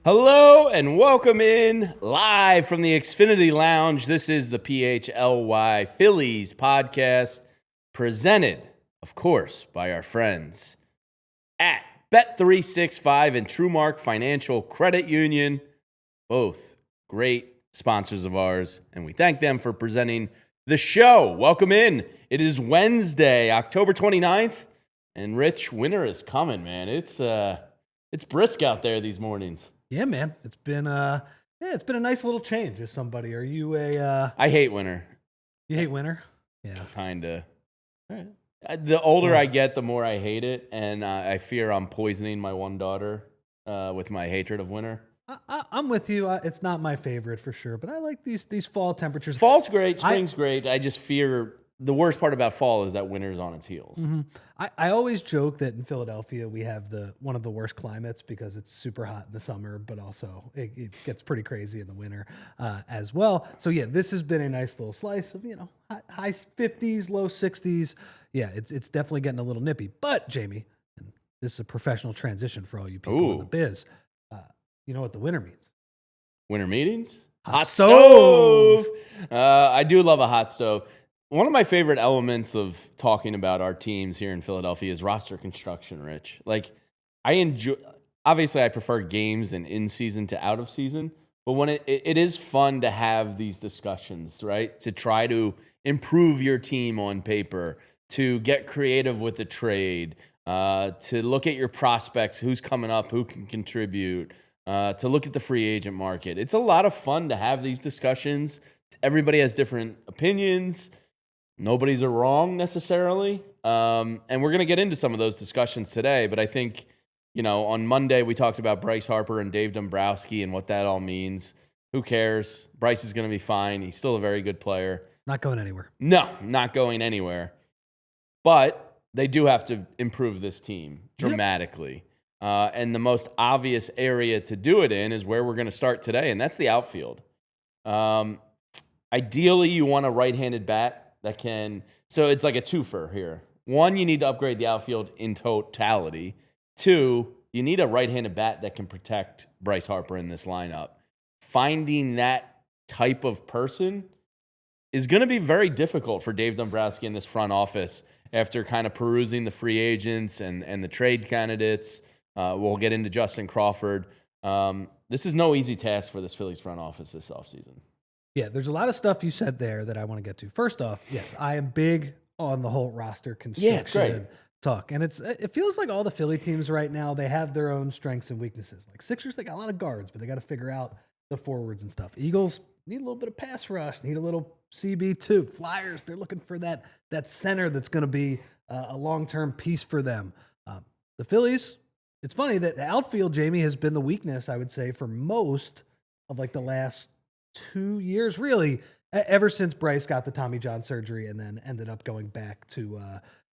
Hello and welcome in live from the Xfinity Lounge. This is the PHLY Phillies Podcast, presented, of course, by our friends at Bet365 and TrueMark Financial Credit Union, both great sponsors of ours, and we thank them for presenting the show. Welcome in. It is Wednesday, October 29th, and Rich, winter is coming, man. It's brisk out there these mornings. Yeah, man. It's been a nice little change as somebody. Are you I hate winter. You hate winter? Yeah. Kinda. All right. The older I get, the more I hate it, and I fear I'm poisoning my one daughter with my hatred of winter. I'm with you. It's not my favorite for sure, but I like these fall temperatures. Fall's great, spring's great. I just fear the worst part about fall is that winter's on its heels. Mm-hmm. I always joke that in Philadelphia we have one of the worst climates because it's super hot in the summer, but also it gets pretty crazy in the winter as well. So yeah, this has been a nice little slice of high 50s, low 60s. Yeah, it's definitely getting a little nippy. But Jamie, and this is a professional transition for all you people in the biz. You know what the winter means? Winter meetings? Hot stove. I do love a hot stove. One of my favorite elements of talking about our teams here in Philadelphia is roster construction, Rich. Like, obviously I prefer games and in season to out of season, but when it is fun to have these discussions, right? To try to improve your team on paper, to get creative with the trade, to look at your prospects, who's coming up, who can contribute, to look at the free agent market. It's a lot of fun to have these discussions. Everybody has different opinions. Nobody's wrong necessarily. And we're going to get into some of those discussions today. But I think, on Monday we talked about Bryce Harper and Dave Dombrowski and what that all means. Who cares? Bryce is going to be fine. He's still a very good player. Not going anywhere. No, not going anywhere. But they do have to improve this team dramatically. Yep. And the most obvious area to do it in is where we're going to start today, and that's the outfield. Ideally, you want a right-handed bat that can, so it's like a twofer here. One, you need to upgrade the outfield in totality. Two, you need a right-handed bat that can protect Bryce Harper in this lineup. Finding that type of person is going to be very difficult for Dave Dombrowski in this front office after kind of perusing the free agents and the trade candidates. We'll get into Justin Crawford. This is no easy task for this Phillies front office this offseason. Yeah, there's a lot of stuff you said there that I want to get to. First off, yes, I am big on the whole roster construction it's great. Talk. And it feels like all the Philly teams right now, they have their own strengths and weaknesses. Like Sixers, they got a lot of guards, but they got to figure out the forwards and stuff. Eagles need a little bit of pass rush, need a little CB2. Flyers, they're looking for that center that's going to be a long-term piece for them. The Phillies, it's funny that the outfield, Jamie, has been the weakness, I would say, for most of like the last 2 years, really, ever since Bryce got the Tommy John surgery and then ended up going back to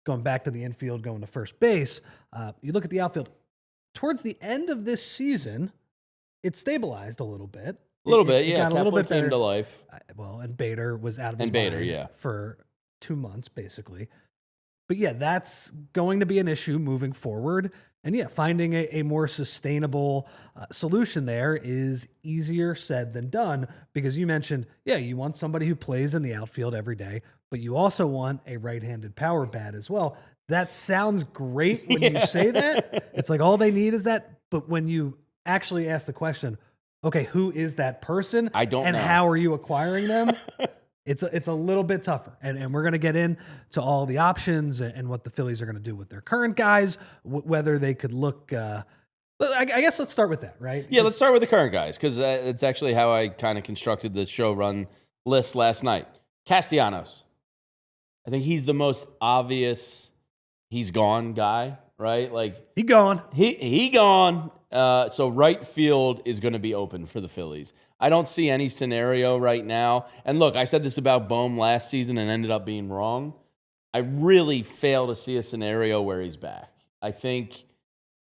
the infield, going to first base. You look at the outfield towards the end of this season, it stabilized a little bit. It got a Kepler little bit better. Came to life. And Bader was out of his mind for 2 months, basically. But yeah, that's going to be an issue moving forward. And yeah, finding a more sustainable solution there is easier said than done, because you mentioned, you want somebody who plays in the outfield every day, but you also want a right-handed power bat as well. That sounds great when you say that. It's like all they need is that. But when you actually ask the question, okay, who is that person? I don't know. And how are you acquiring them? It's a little bit tougher, and we're going to get into all the options and what the Phillies are going to do with their current guys, whether they could look. I guess let's start with that, right? Yeah, let's start with the current guys, because it's actually how I kind of constructed the show run list last night. Castellanos. I think he's the most obvious he's gone guy, right? Like he gone. He gone. So right field is going to be open for the Phillies. I don't see any scenario right now. And look, I said this about Bohm last season and ended up being wrong. I really fail to see a scenario where he's back. I think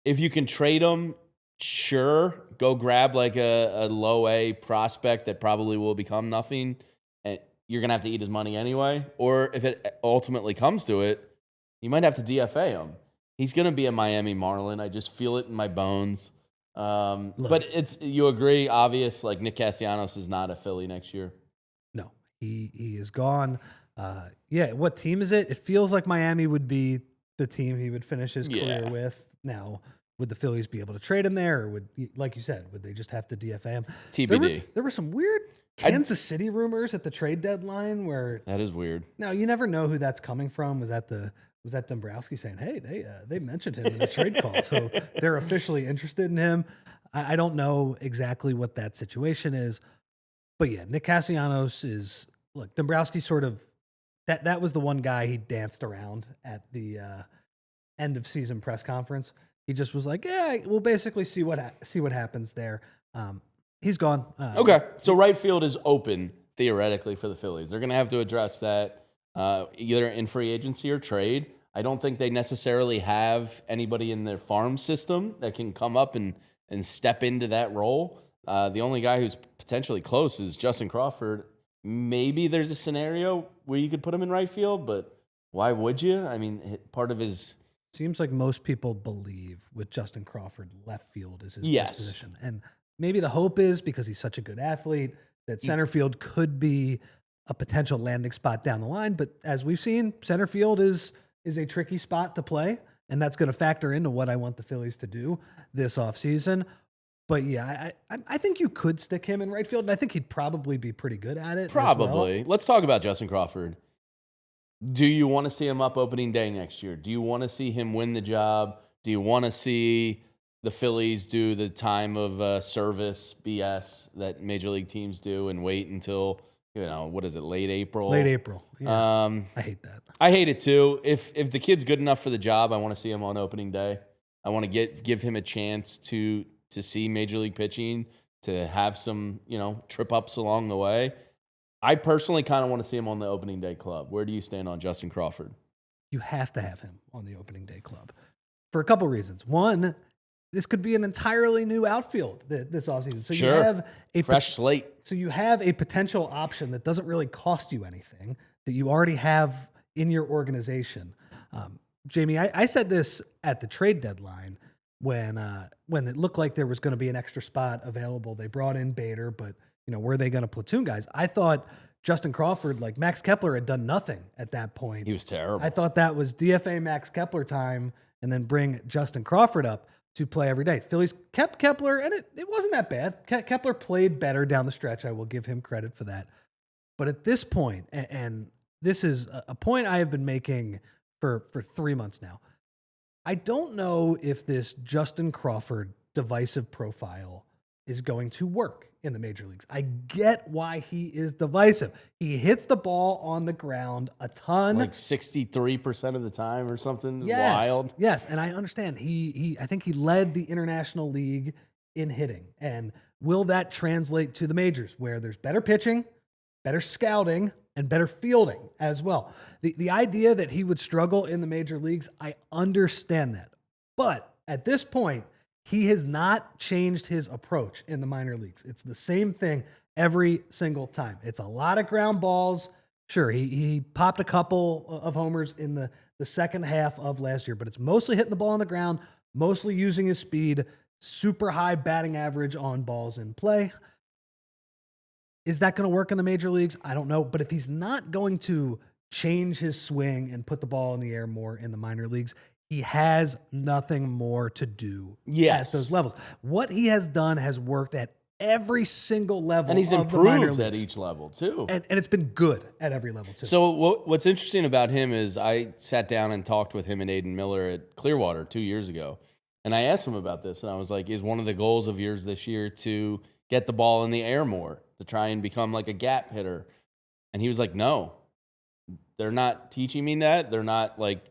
if you can trade him, sure, go grab like a low A prospect that probably will become nothing. And you're going to have to eat his money anyway. Or if it ultimately comes to it, you might have to DFA him. He's going to be a Miami Marlin. I just feel it in my bones. But you agree, obvious, like Nick Castellanos is not a Philly next year. No, he is gone. What team is it? It feels like Miami would be the team he would finish his career with. Now, would the Phillies be able to trade him there, or like you said, would they just have to DFA him? TBD. There were some weird Kansas City rumors at the trade deadline where that is weird. Now you never know who that's coming from. Was that Dombrowski saying, "Hey, they mentioned him in the trade call, so they're officially interested in him"? I don't know exactly what that situation is, but yeah, Nick Castellanos is Dombrowski sort of that was the one guy he danced around at the end of season press conference. He just was like, "Yeah, we'll basically see what happens there." He's gone. Okay, so right field is open theoretically for the Phillies. They're going to have to address that either in free agency or trade. I don't think they necessarily have anybody in their farm system that can come up and step into that role. The only guy who's potentially close is Justin Crawford. Maybe there's a scenario where you could put him in right field, but why would you? I mean, part of his... Seems like most people believe with Justin Crawford, left field is his best position. And maybe the hope is, because he's such a good athlete, that center field could be a potential landing spot down the line. But as we've seen, center field is a tricky spot to play, and that's going to factor into what I want the Phillies to do this offseason. But yeah, I think you could stick him in right field, and I think he'd probably be pretty good at it. Probably. Let's talk about Justin Crawford. Do you want to see him up opening day next year? Do you want to see him win the job? Do you want to see the Phillies do the time of service BS that major league teams do and wait until, what is it, late April? Late April. Yeah. I hate that. I hate it too. If the kid's good enough for the job, I want to see him on opening day. I want to give him a chance to see major league pitching, to have some, trip ups along the way. I personally kind of want to see him on the opening day club. Where do you stand on Justin Crawford? You have to have him on the opening day club for a couple reasons. One, this could be an entirely new outfield this offseason. So sure. You have a fresh slate. So you have a potential option that doesn't really cost you anything, that you already have in your organization. Jamie, I said this at the trade deadline when it looked like there was going to be an extra spot available. They brought in Bader, but were they going to platoon guys? I thought Justin Crawford, like Max Kepler, had done nothing at that point. He was terrible. I thought that was DFA Max Kepler time and then bring Justin Crawford up to play every day. Phillies kept Kepler, and it wasn't that bad. Kepler played better down the stretch. I will give him credit for that. But at this point, and this is a point I have been making for 3 months now, I don't know if this Justin Crawford divisive profile is going to work in the major leagues. I get why he is divisive. He hits the ball on the ground a ton. Like 63% of the time or something yes, wild. Yes, and I understand. I think he led the International League in hitting. And will that translate to the majors where there's better pitching, better scouting, and better fielding as well? The idea that he would struggle in the major leagues, I understand that. But at this point, he has not changed his approach in the minor leagues. It's the same thing every single time. It's a lot of ground balls. Sure, he popped a couple of homers in the second half of last year, but it's mostly hitting the ball on the ground, mostly using his speed, super high batting average on balls in play. Is that going to work in the major leagues? I don't know. But if he's not going to change his swing and put the ball in the air more in the minor leagues, he has nothing more to do at those levels. What he has done has worked at every single level. And he's of the minor improved at leagues. each level, too. And it's been good at every level, too. So what's interesting about him is I sat down and talked with him and Aiden Miller at Clearwater 2 years ago. And I asked him about this. And I was like, is one of the goals of yours this year to get the ball in the air more, to try and become like a gap hitter? And he was like, no. They're not teaching me that. They're not like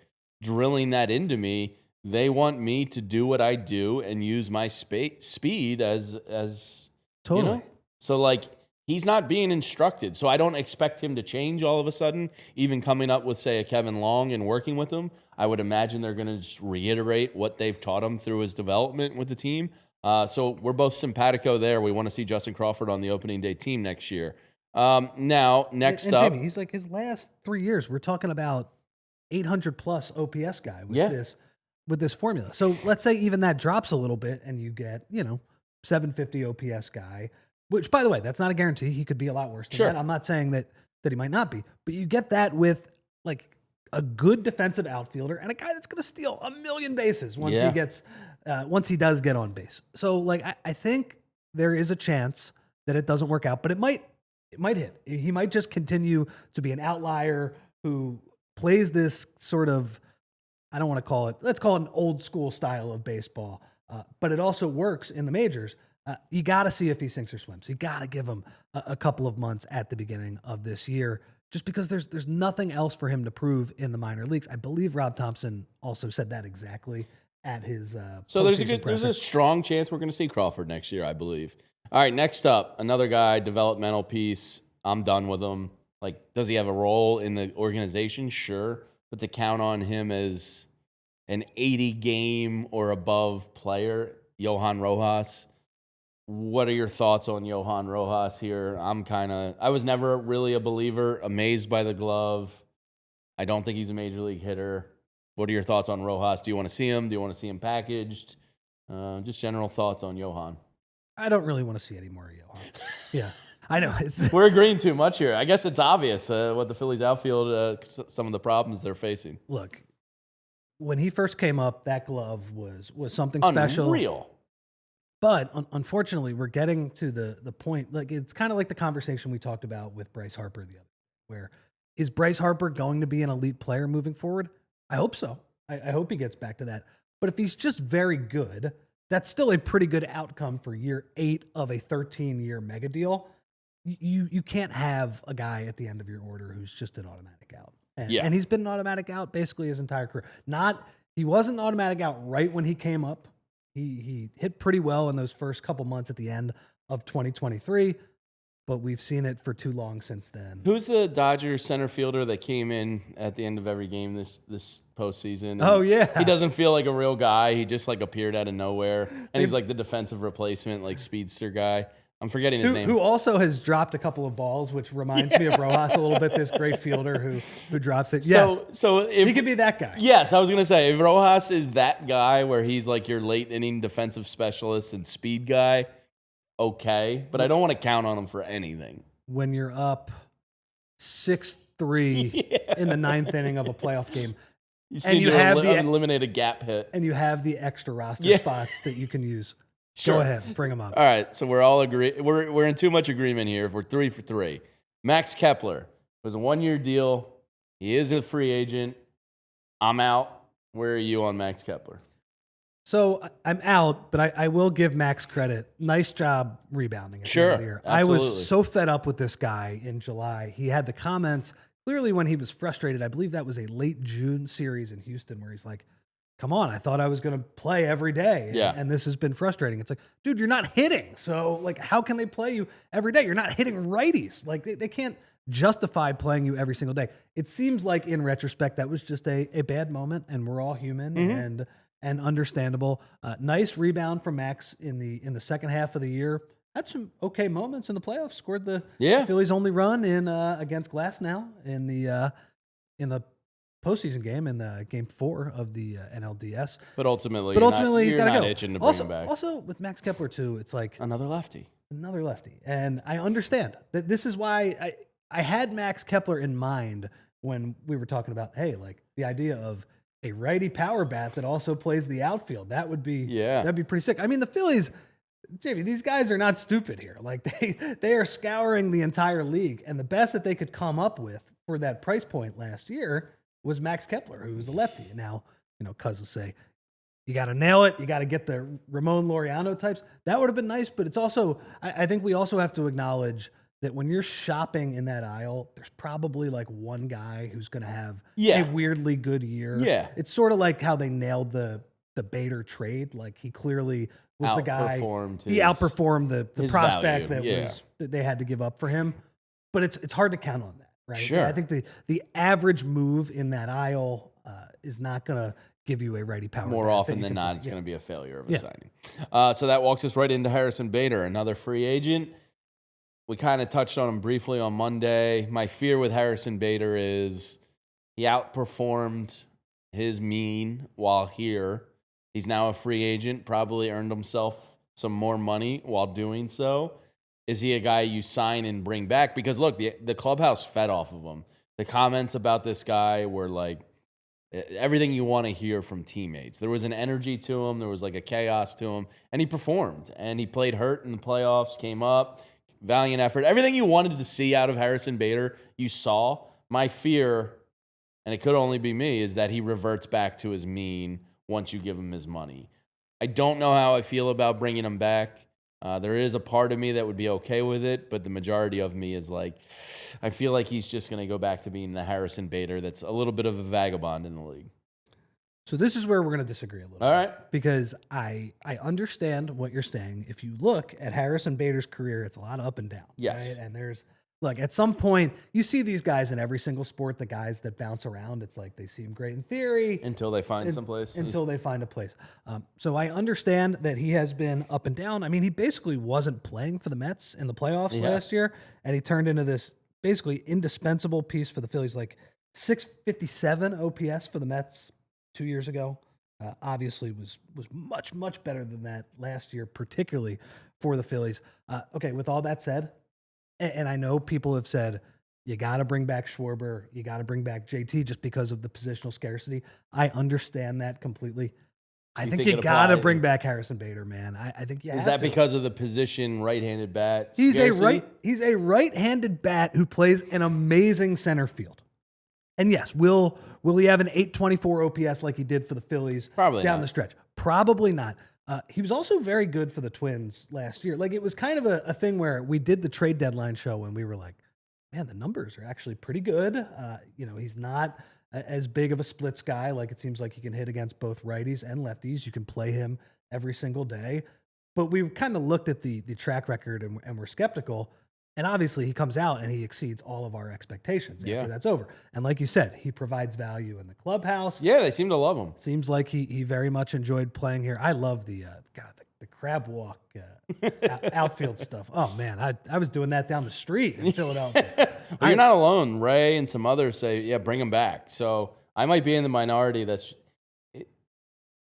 drilling that into me. They want me to do what I do and use my speed as totally. So like he's not being instructed. So I don't expect him to change all of a sudden, even coming up with, say, a Kevin Long and working with him. I would imagine they're going to just reiterate what they've taught him through his development with the team. So we're both simpatico there. We want to see Justin Crawford on the opening day team next year. Now, next up. Jamie, he's like his last 3 years. We're talking about 800 plus OPS guy with this. with this formula. So let's say even that drops a little bit and you get, 750 OPS guy, which by the way, that's not a guarantee. He could be a lot worse than that. I'm not saying that he might not be, but you get that with like a good defensive outfielder and a guy that's going to steal a million bases once once he does get on base. So like, I think there is a chance that it doesn't work out, but it might hit. He might just continue to be an outlier who plays this sort of, I don't want to call it, let's call it an old school style of baseball. But it also works in the majors. You got to see if he sinks or swims. You got to give him a couple of months at the beginning of this year, just because there's nothing else for him to prove in the minor leagues. I believe Rob Thompson also said that exactly at his so there's a strong chance we're going to see Crawford next year, I believe. All right, next up, another guy, developmental piece. I'm done with him. Like, does he have a role in the organization? Sure. But to count on him as an 80-game or above player, Johan Rojas. What are your thoughts on Johan Rojas here? I was never really a believer, amazed by the glove. I don't think he's a major league hitter. What are your thoughts on Rojas? Do you want to see him? Do you want to see him packaged? Just general thoughts on Johan. I don't really want to see any more of Johan. Yeah, I know. We're agreeing too much here. I guess it's obvious what the Phillies outfield, some of the problems they're facing. Look, when he first came up, that glove was something special. Unreal. But unfortunately, we're getting to the point, like it's kind of like the conversation we talked about with Bryce Harper the other day, where is Bryce Harper going to be an elite player moving forward? I hope so. I hope he gets back to that. But if he's just very good, that's still a pretty good outcome for year 8 of a 13-year mega deal. You can't have a guy at the end of your order who's just an automatic out. And he's been an automatic out basically his entire career. He wasn't an automatic out right when he came up. He hit pretty well in those first couple months at the end of 2023, but we've seen it for too long since then. Who's the Dodgers center fielder that came in at the end of every game this postseason? Oh, yeah. He doesn't feel like a real guy. He just like appeared out of nowhere, and he's like the defensive replacement, like speedster guy. I'm forgetting his name. Who also has dropped a couple of balls, which reminds me of Rojas a little bit, this great fielder who drops it. Yes. So if he could be that guy. Yes, I was going to say, if Rojas is that guy where he's like your late inning defensive specialist and speed guy, okay. But I don't want to count on him for anything. When you're up 6-3 in the 9th inning of a playoff game, you have to eliminate a gap hit. And you have the extra roster spots that you can use. Sure. Go ahead, bring them up. All right, so we're all we're in too much agreement here. If we're 3 for 3, Max Kepler was a 1-year deal. He is a free agent. I'm out. Where are you on Max Kepler? So I'm out, but I will give Max credit. Nice job rebounding. At the end of the year. I was so fed up with this guy in July. He had the comments clearly when he was frustrated. I believe that was a late June series in Houston where he's like, come on, I thought I was going to play every day. And this has been frustrating. It's like, dude, you're not hitting. So, like, how can they play you every day? You're not hitting righties. Like, they can't justify playing you every single day. It seems like, in retrospect, that was just a bad moment, and we're all human and understandable. Nice rebound from Max in the second half of the year. Had some okay moments in the playoffs. Scored the Phillies' only run in against Glasnow in the postseason game in the game 4 of the NLDS. But ultimately he's got to go. Itching to bring him back. Also, with Max Kepler, too, it's like another lefty. And I understand that this is why I had Max Kepler in mind when we were talking about, hey, like the idea of a righty power bat that also plays the outfield. That would be that'd be pretty sick. I mean, the Phillies, JV, these guys are not stupid here. Like they are scouring the entire league, and the best that they could come up with for that price point last year was Max Kepler, who was a lefty. And now, Cuz will say, you got to nail it. You got to get the Ramon Laureano types. That would have been nice, but it's also, I think we also have to acknowledge that when you're shopping in that aisle, there's probably like one guy who's going to have a weirdly good year. Yeah. It's sort of like how they nailed the Bader trade. Like he clearly was the guy. He outperformed the prospect that they had to give up for him. But it's hard to count on that. Right. Sure. I think the average move in that aisle is not going to give you a righty power. More often than not, it's going to be a failure of a signing. So that walks us right into Harrison Bader, another free agent. We kind of touched on him briefly on Monday. My fear with Harrison Bader is he outperformed his mean while here. He's now a free agent, probably earned himself some more money while doing so. Is he a guy you sign and bring back? Because look, the clubhouse fed off of him. The comments about this guy were like everything you want to hear from teammates. There was an energy to him. There was like a chaos to him. And he performed. And he played hurt in the playoffs, came up, valiant effort. Everything you wanted to see out of Harrison Bader, you saw. My fear, and it could only be me, is that he reverts back to his mean once you give him his money. I don't know how I feel about bringing him back. There is a part of me that would be okay with it, but the majority of me is like, I feel like he's just going to go back to being the Harrison Bader that's a little bit of a vagabond in the league. So this is where we're going to disagree a little All bit. right. Because I understand what you're saying. If you look at Harrison Bader's career, it's a lot of up and down. Yes. Right? And look, at some point, you see these guys in every single sport, the guys that bounce around. It's like they seem great in theory. Until they find someplace. Until they find a place. So I understand that he has been up and down. I mean, he basically wasn't playing for the Mets in the playoffs last year, and he turned into this basically indispensable piece for the Phillies, like 657 OPS for the Mets 2 years ago. Obviously was much, much better than that last year, particularly for the Phillies. Okay, with all that said, and I know people have said, you got to bring back Schwarber, you got to bring back JT just because of the positional scarcity. I understand that completely. I think you got to bring back Harrison Bader, man. I think you have to. Is that because of the position right-handed bat? He's a right-handed bat who plays an amazing center field. And yes, will he have an 824 OPS like he did for the Phillies down the stretch? Probably not. He was also very good for the Twins last year. Like, it was kind of a thing where we did the trade deadline show and we were like, man, the numbers are actually pretty good. He's not as big of a splits guy. Like, it seems like he can hit against both righties and lefties. You can play him every single day. But we kind of looked at the track record and we're skeptical. And obviously he comes out and he exceeds all of our expectations after that's over. And like you said, he provides value in the clubhouse. Yeah, they seem to love him. Seems like he very much enjoyed playing here. I love the crab walk outfield stuff. Oh, man, I was doing that down the street in Philadelphia. Well, you're not alone. Ray and some others say, yeah, bring him back. So I might be in the minority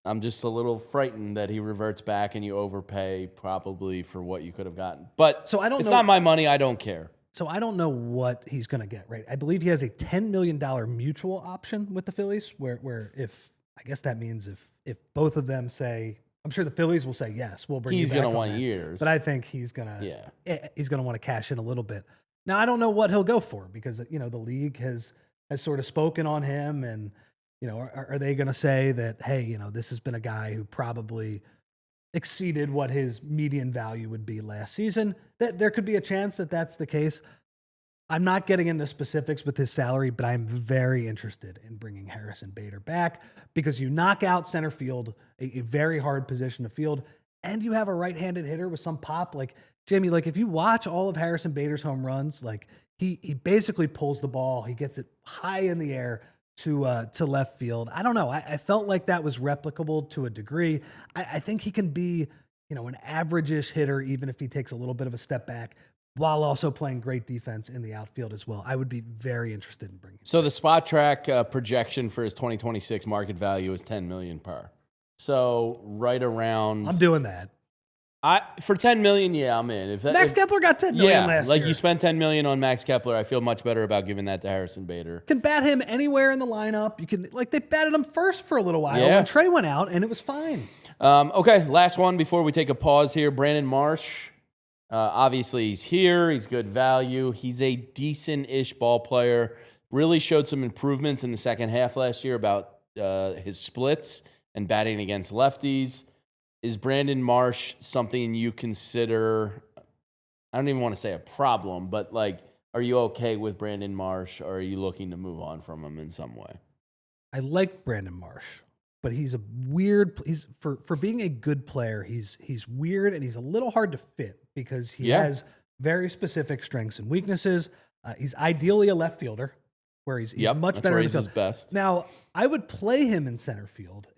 I'm just a little frightened that he reverts back and you overpay probably for what you could have gotten. But it's not my money. I don't care. So I don't know what he's going to get, right? I believe he has a $10 million mutual option with the Phillies where if I guess that means if both of them say, I'm sure the Phillies will say, yes, we'll bring you back. He's going to want years. But I think he's going to want to cash in a little bit. Now, I don't know what he'll go for because, the league has sort of spoken on him and, are they going to say that, hey, this has been a guy who probably exceeded what his median value would be last season? That there could be a chance that that's the case. I'm not getting into specifics with his salary, but I'm very interested in bringing Harrison Bader back because you knock out center field, a very hard position to field, and you have a right-handed hitter with some pop. Like, Jamie, like if you watch all of Harrison Bader's home runs, like he basically pulls the ball, he gets it high in the air to left field. I don't know. I felt like that was replicable to a degree. I think he can be, an average-ish hitter, even if he takes a little bit of a step back, while also playing great defense in the outfield as well. I would be very interested in bringing him. So the Spot Track projection for his 2026 market value is $10 million per. So right around. I'm doing that. For $10 million, yeah, I'm in. Max Kepler got $10 million last year. You spent $10 million on Max Kepler. I feel much better about giving that to Harrison Bader. Can bat him anywhere in the lineup. You can they batted him first for a little while when Trey went out, and it was fine. Okay, last one before we take a pause here. Brandon Marsh. Obviously, he's here. He's good value. He's a decent-ish ball player. Really showed some improvements in the second half last year about his splits and batting against lefties. Is Brandon Marsh something you consider, I don't even want to say a problem, but are you okay with Brandon Marsh, or are you looking to move on from him in some way? I like Brandon Marsh, but he's for being a good player, he's weird and he's a little hard to fit because he has very specific strengths and weaknesses. He's ideally a left fielder, where he's much better in the field. His best. Now, I would play him in center field.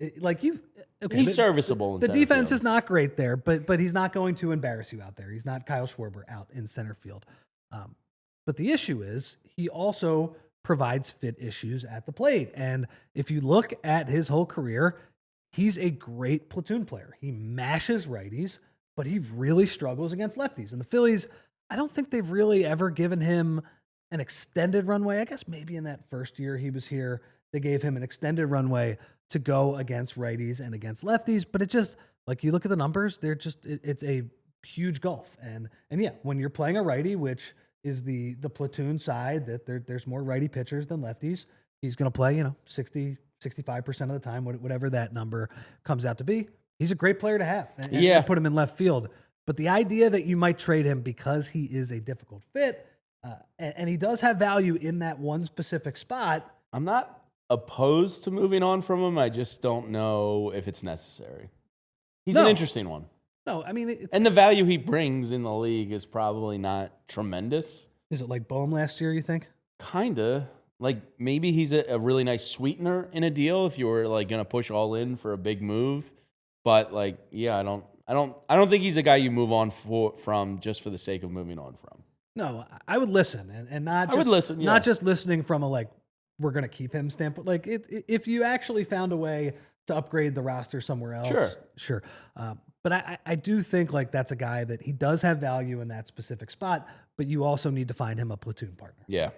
He's serviceable in the center defense field. Is not great there, but he's not going to embarrass you out there. He's not Kyle Schwarber out in center field. But the issue is he also provides fit issues at the plate. And if you look at his whole career, he's a great platoon player. He mashes righties, but he really struggles against lefties. And the Phillies, I don't think they've really ever given him an extended runway. I guess maybe in that first year he was here, they gave him an extended runway to go against righties and against lefties. But it just, like, you look at the numbers, it's a huge gulf. And yeah, when you're playing a righty, which is the platoon side, that there's more righty pitchers than lefties, he's going to play, 65% of the time, whatever that number comes out to be. He's a great player to have. And put him in left field. But the idea that you might trade him because he is a difficult fit, and he does have value in that one specific spot. I'm not opposed to moving on from him. I just don't know if it's necessary. He's an interesting one. No, I mean, and the value he brings in the league is probably not tremendous. Is it like Bohm last year, you think? Kinda. Like, maybe he's a really nice sweetener in a deal if you were like going to push all in for a big move. But like, yeah, I don't think he's a guy you move on from just for the sake of moving on from. No, I would listen and not just, I would listen, not just listening from a like, we're going to keep him standpoint. Like, if you actually found a way to upgrade the roster somewhere else, sure. But I do think like that's a guy that he does have value in that specific spot, but you also need to find him a platoon partner. Yeah.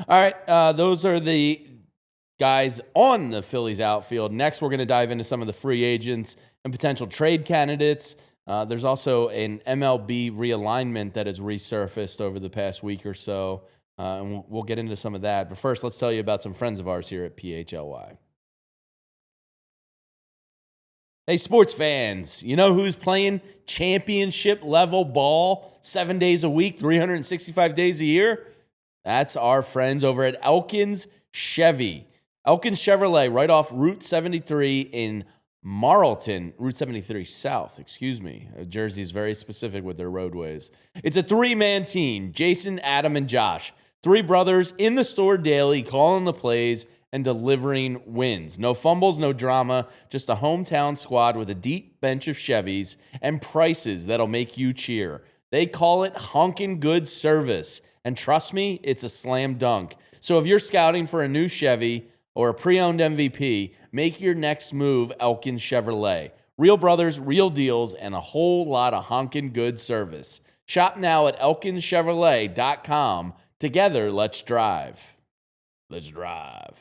All right. Those are the guys on the Phillies outfield. Next, we're going to dive into some of the free agents and potential trade candidates. There's also an MLB realignment that has resurfaced over the past week or so, and we'll get into some of that. But first, let's tell you about some friends of ours here at PHLY. Hey, sports fans, you know who's playing championship level ball 7 days a week, 365 days a year? That's our friends over at Elkins Chevy. Elkins Chevrolet, right off Route 73 in Marlton, Route 73 South, excuse me. Jersey is very specific with their roadways. It's a three-man team, Jason, Adam, and Josh. Three brothers in the store daily, calling the plays and delivering wins. No fumbles, no drama, just a hometown squad with a deep bench of Chevys and prices that'll make you cheer. They call it honkin' good service. And trust me, it's a slam dunk. So if you're scouting for a new Chevy or a pre-owned MVP, make your next move Elkins Chevrolet. Real brothers, real deals, and a whole lot of honkin' good service. Shop now at elkinschevrolet.com. Together, let's drive. Let's drive.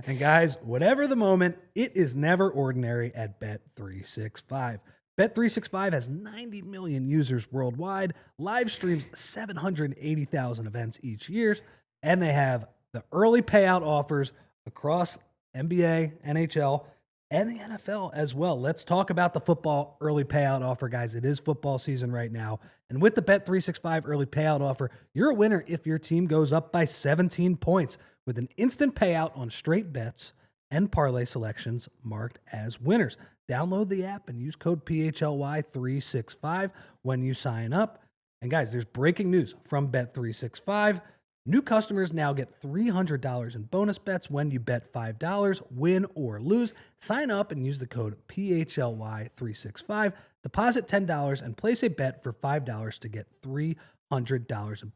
And guys, whatever the moment, it is never ordinary at Bet365. Bet365 has 90 million users worldwide, live streams 780,000 events each year, and they have the early payout offers across NBA, NHL, and the NFL as well. Let's talk about the football early payout offer, guys. It is football season right now. And with the Bet365 early payout offer, you're a winner if your team goes up by 17 points with an instant payout on straight bets and parlay selections marked as winners. Download the app and use code PHLY365 when you sign up. And guys, there's breaking news from Bet365. New customers now get $300 in bonus bets when you bet $5, win or lose. Sign up and use the code PHLY365. Deposit $10 and place a bet for $5 to get $300 in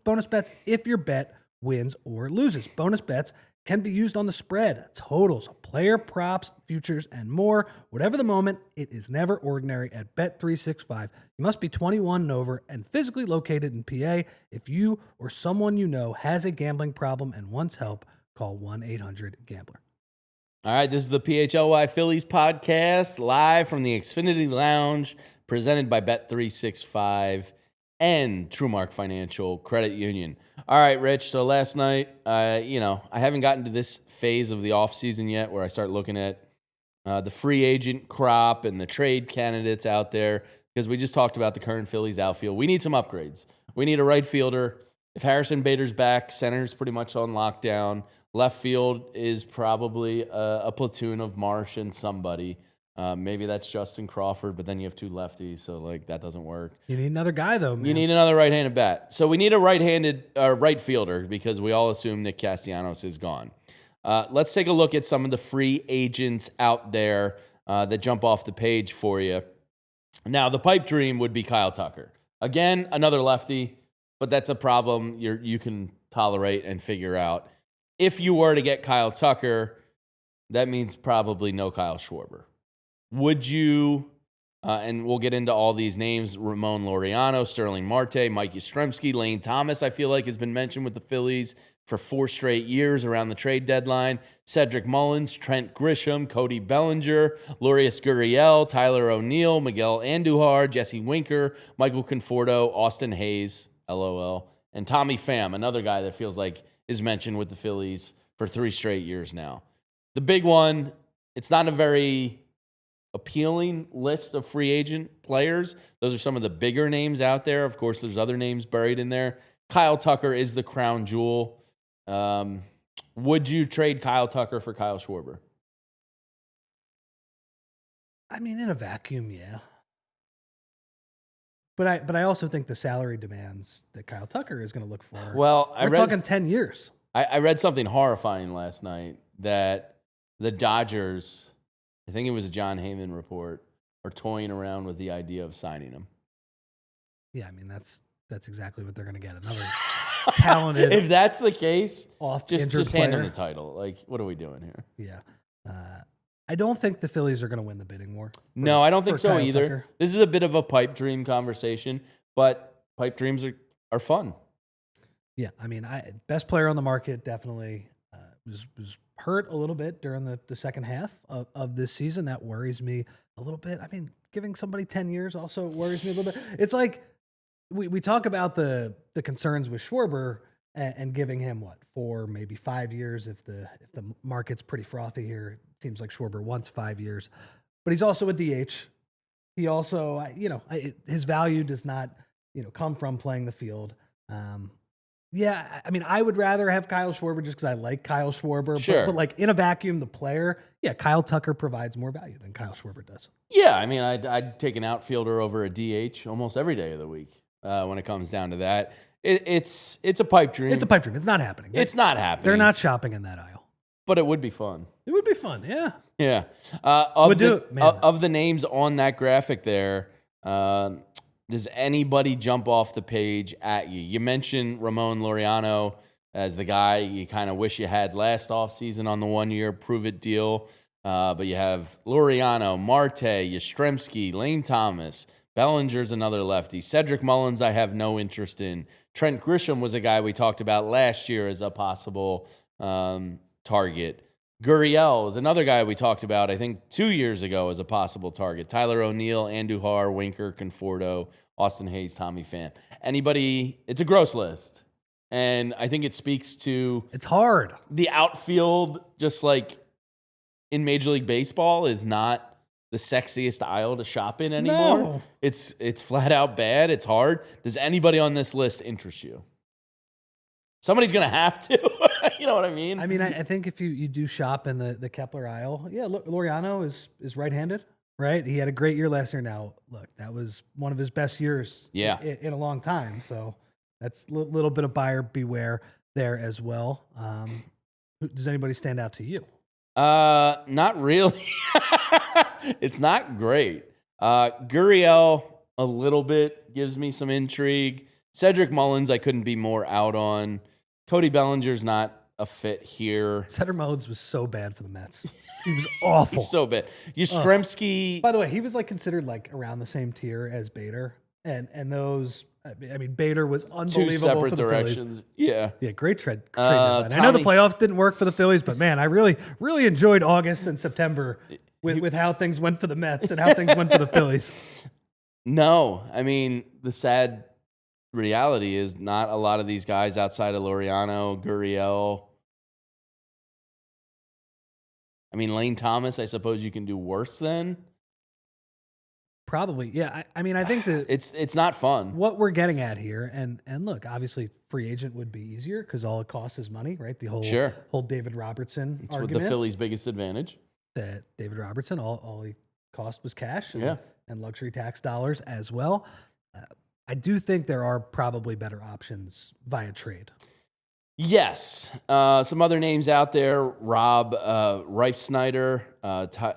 bonus bets if your bet wins or loses. Bonus bets can be used on the spread, totals, player props, futures, and more. Whatever the moment, it is never ordinary at Bet365. You must be 21 and over and physically located in PA. If you or someone you know has a gambling problem and wants help, call 1-800-GAMBLER. All right, this is the PHLY Phillies Podcast, live from the Xfinity Lounge, presented by Bet365 and TrueMark Financial Credit Union. All right, Rich, so last night, I haven't gotten to this phase of the offseason yet where I start looking at the free agent crop and the trade candidates out there, because we just talked about the current Phillies outfield. We need some upgrades. We need a right fielder. If Harrison Bader's back, center's pretty much on lockdown. Left field is probably a platoon of Marsh and somebody. Maybe that's Justin Crawford, but then you have two lefties, so like that doesn't work. You need another guy, though, man. You need another right-handed bat. So we need a right fielder because we all assume that Castellanos is gone. Let's take a look at some of the free agents out there that jump off the page for you. Now, the pipe dream would be Kyle Tucker. Again, another lefty, but that's a problem you can tolerate and figure out. if you were to get Kyle Tucker, that means probably no Kyle Schwarber. Would you, and we'll get into all these names, Ramon Laureano, Sterling Marte, Mike Yastrzemski, Lane Thomas, I feel like has been mentioned with the Phillies for 4 straight years around the trade deadline. Cedric Mullins, Trent Grisham, Cody Bellinger, Lourdes Gurriel, Tyler O'Neill, Miguel Andujar, Jesse Winker, Michael Conforto, Austin Hayes, LOL, and Tommy Pham, another guy that feels like is mentioned with the Phillies for 3 straight years now. The big one, it's not a very appealing list of free agent players. Those are some of the bigger names out there. Of course, there's other names buried in there. Kyle Tucker is the crown jewel. Would you trade Kyle Tucker for Kyle Schwarber? I mean, in a vacuum, yeah. But I also think the salary demands that Kyle Tucker is going to look for. Well, we're talking 10 years. I read something horrifying last night that the Dodgers, I think it was a John Heyman report, are toying around with the idea of signing him. Yeah, I mean that's exactly what they're going to get. Another talented. If that's the case, just hand him player. the title. Like, what are we doing here? Yeah. I don't think the Phillies are going to win the bidding war. No, I don't think so Kyle either. Tucker. This is a bit of a pipe dream conversation, but pipe dreams are fun. Yeah, I mean, best player on the market definitely was hurt a little bit during the second half of this season. That worries me a little bit. I mean, giving somebody 10 years also worries me a little bit. It's like we talk about the concerns with Schwarber and giving him 4, maybe 5 years if the market's pretty frothy here. It seems like Schwarber wants 5 years, but he's also a DH. He also, his value does not, come from playing the field. Yeah, I mean, I would rather have Kyle Schwarber just because I like Kyle Schwarber. Sure. But like in a vacuum, the player, yeah, Kyle Tucker provides more value than Kyle Schwarber does. Yeah, I mean, I'd take an outfielder over a DH almost every day of the week when it comes down to that. It's a pipe dream. It's a pipe dream. It's not happening. It's not happening. They're not shopping in that aisle. But it would be fun. It would be fun, yeah. Yeah. Of the names on that graphic there, does anybody jump off the page at you? You mentioned Ramon Laureano as the guy you kind of wish you had last offseason on the 1-year prove-it deal. But you have Laureano, Marte, Yastrzemski, Lane Thomas, Bellinger's another lefty. Cedric Mullins I have no interest in. Trent Grisham was a guy we talked about last year as a possible target. Gurriel is another guy we talked about, I think, 2 years ago as a possible target. Tyler O'Neill, Andujar, Winker, Conforto, Austin Hayes, Tommy Pham. Anybody, it's a gross list. And I think it speaks to... It's hard. The outfield, just like in Major League Baseball, is not the sexiest aisle to shop in anymore. No. It's flat out bad. It's hard. Does anybody on this list interest you? Somebody's going to have to. You know what I mean? I mean, I think if you do shop in the Kepler aisle, yeah, Laureano is right-handed, right? He had a great year last year. Now, look, that was one of his best years in a long time. So that's a little bit of buyer beware there as well. Does anybody stand out to you? Not really. It's not great. Gurriel, a little bit, gives me some intrigue. Cedric Mullins, I couldn't be more out on. Cody Bellinger's not a fit here. Cedric Mullins was so bad for the Mets. He was awful. He's so bad. Yastrzemski. By the way, he was considered around the same tier as Bader, and those. I mean, Bader was unbelievable. 2 separate for the directions. Phillies. Yeah, great trade deadline. I know the playoffs didn't work for the Phillies, but man, I really enjoyed August and September with how things went for the Mets and how things went for the Phillies. No, I mean, the sad reality is not a lot of these guys outside of Laureano, Gurriel. I mean, Lane Thomas, I suppose you can do worse than. Probably, yeah. I mean, I think that it's not fun. What we're getting at here, and look, obviously, free agent would be easier because all it costs is money, right? The whole David Robertson it's argument. With the Phillies' biggest advantage. That David Robertson, all he cost was cash and luxury tax dollars as well. I do think there are probably better options via trade. Yes. Some other names out there. Rob Reifsnyder.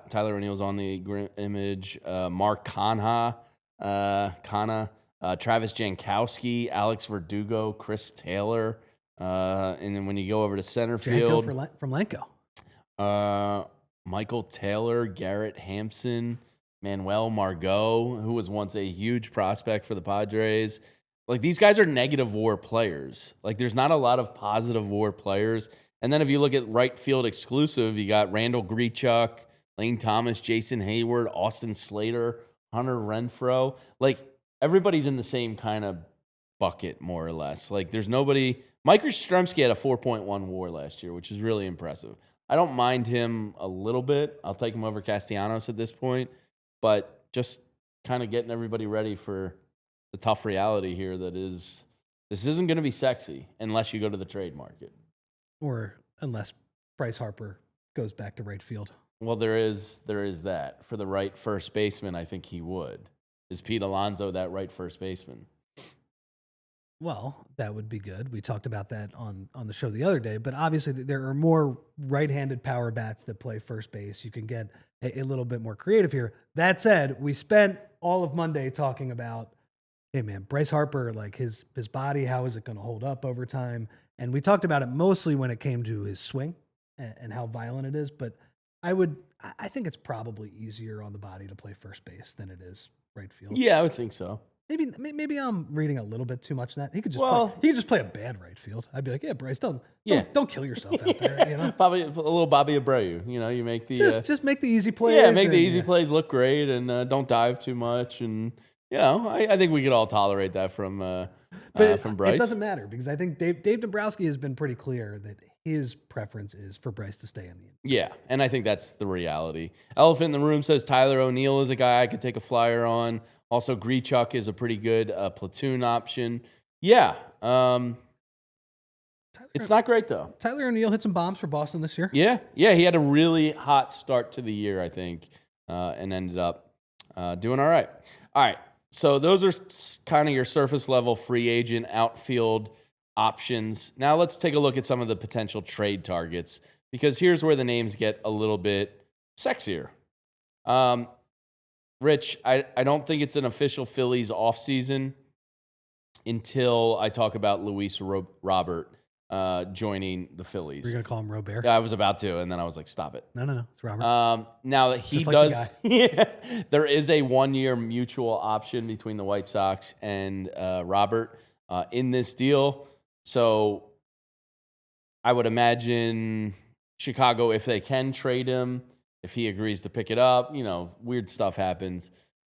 Tyler O'Neill's on the image. Mark Canha. Travis Jankowski. Alex Verdugo. Chris Taylor. And then when you go over to center Janko field, from Lenko. Michael Taylor, Garrett Hampson, Manuel Margot, who was once a huge prospect for the Padres. Like, these guys are negative WAR players. Like, there's not a lot of positive WAR players. And then if you look at right field exclusive, you got Randall Grichuk, Lane Thomas, Jason Hayward, Austin Slater, Hunter Renfroe. Like, everybody's in the same kind of bucket, more or less. Like, there's nobody. Mike Yastrzemski had a 4.1 WAR last year, which is really impressive. I don't mind him a little bit. I'll take him over Castellanos at this point, but just kind of getting everybody ready for the tough reality here that is, this isn't going to be sexy unless you go to the trade market. Or unless Bryce Harper goes back to right field. Well, there is that. For the right first baseman, I think he would. Is Pete Alonso that right first baseman? Well, that would be good. We talked about that on the show the other day, but obviously there are more right-handed power bats that play first base. You can get a little bit more creative here. That said, we spent all of Monday talking about, hey man, Bryce Harper, like his body, how is it going to hold up over time? And we talked about it mostly when it came to his swing and how violent it is, but I think it's probably easier on the body to play first base than it is right field. Yeah, I would think so. Maybe I'm reading a little bit too much of that. He could just play a bad right field. I'd be like, yeah, Bryce, don't kill yourself out there. You know, probably a little Bobby Abreu. You know, you make the just make the easy plays. Yeah, make the easy plays look great, and don't dive too much. And you know, I think we could all tolerate that from Bryce. It doesn't matter because I think Dave Dombrowski has been pretty clear that his preference is for Bryce to stay in the end. Yeah, and I think that's the reality. Elephant in the room says Tyler O'Neill is a guy I could take a flyer on. Also, Grichuk is a pretty good platoon option. Yeah. It's not great, though. Tyler O'Neill hit some bombs for Boston this year. Yeah. He had a really hot start to the year, I think, and ended up doing all right. All right, so those are kind of your surface-level free agent outfield options. Now let's take a look at some of the potential trade targets, because here's where the names get a little bit sexier. Rich, I don't think it's an official Phillies offseason until I talk about Luis Robert joining the Phillies. You're going to call him Robert? Yeah, I was about to, and then I was like, stop it. No, it's Robert. Now that he does, there is a 1-year mutual option between the White Sox and Robert in this deal. So I would imagine Chicago, if they can trade him, if he agrees to pick it up, you know, weird stuff happens.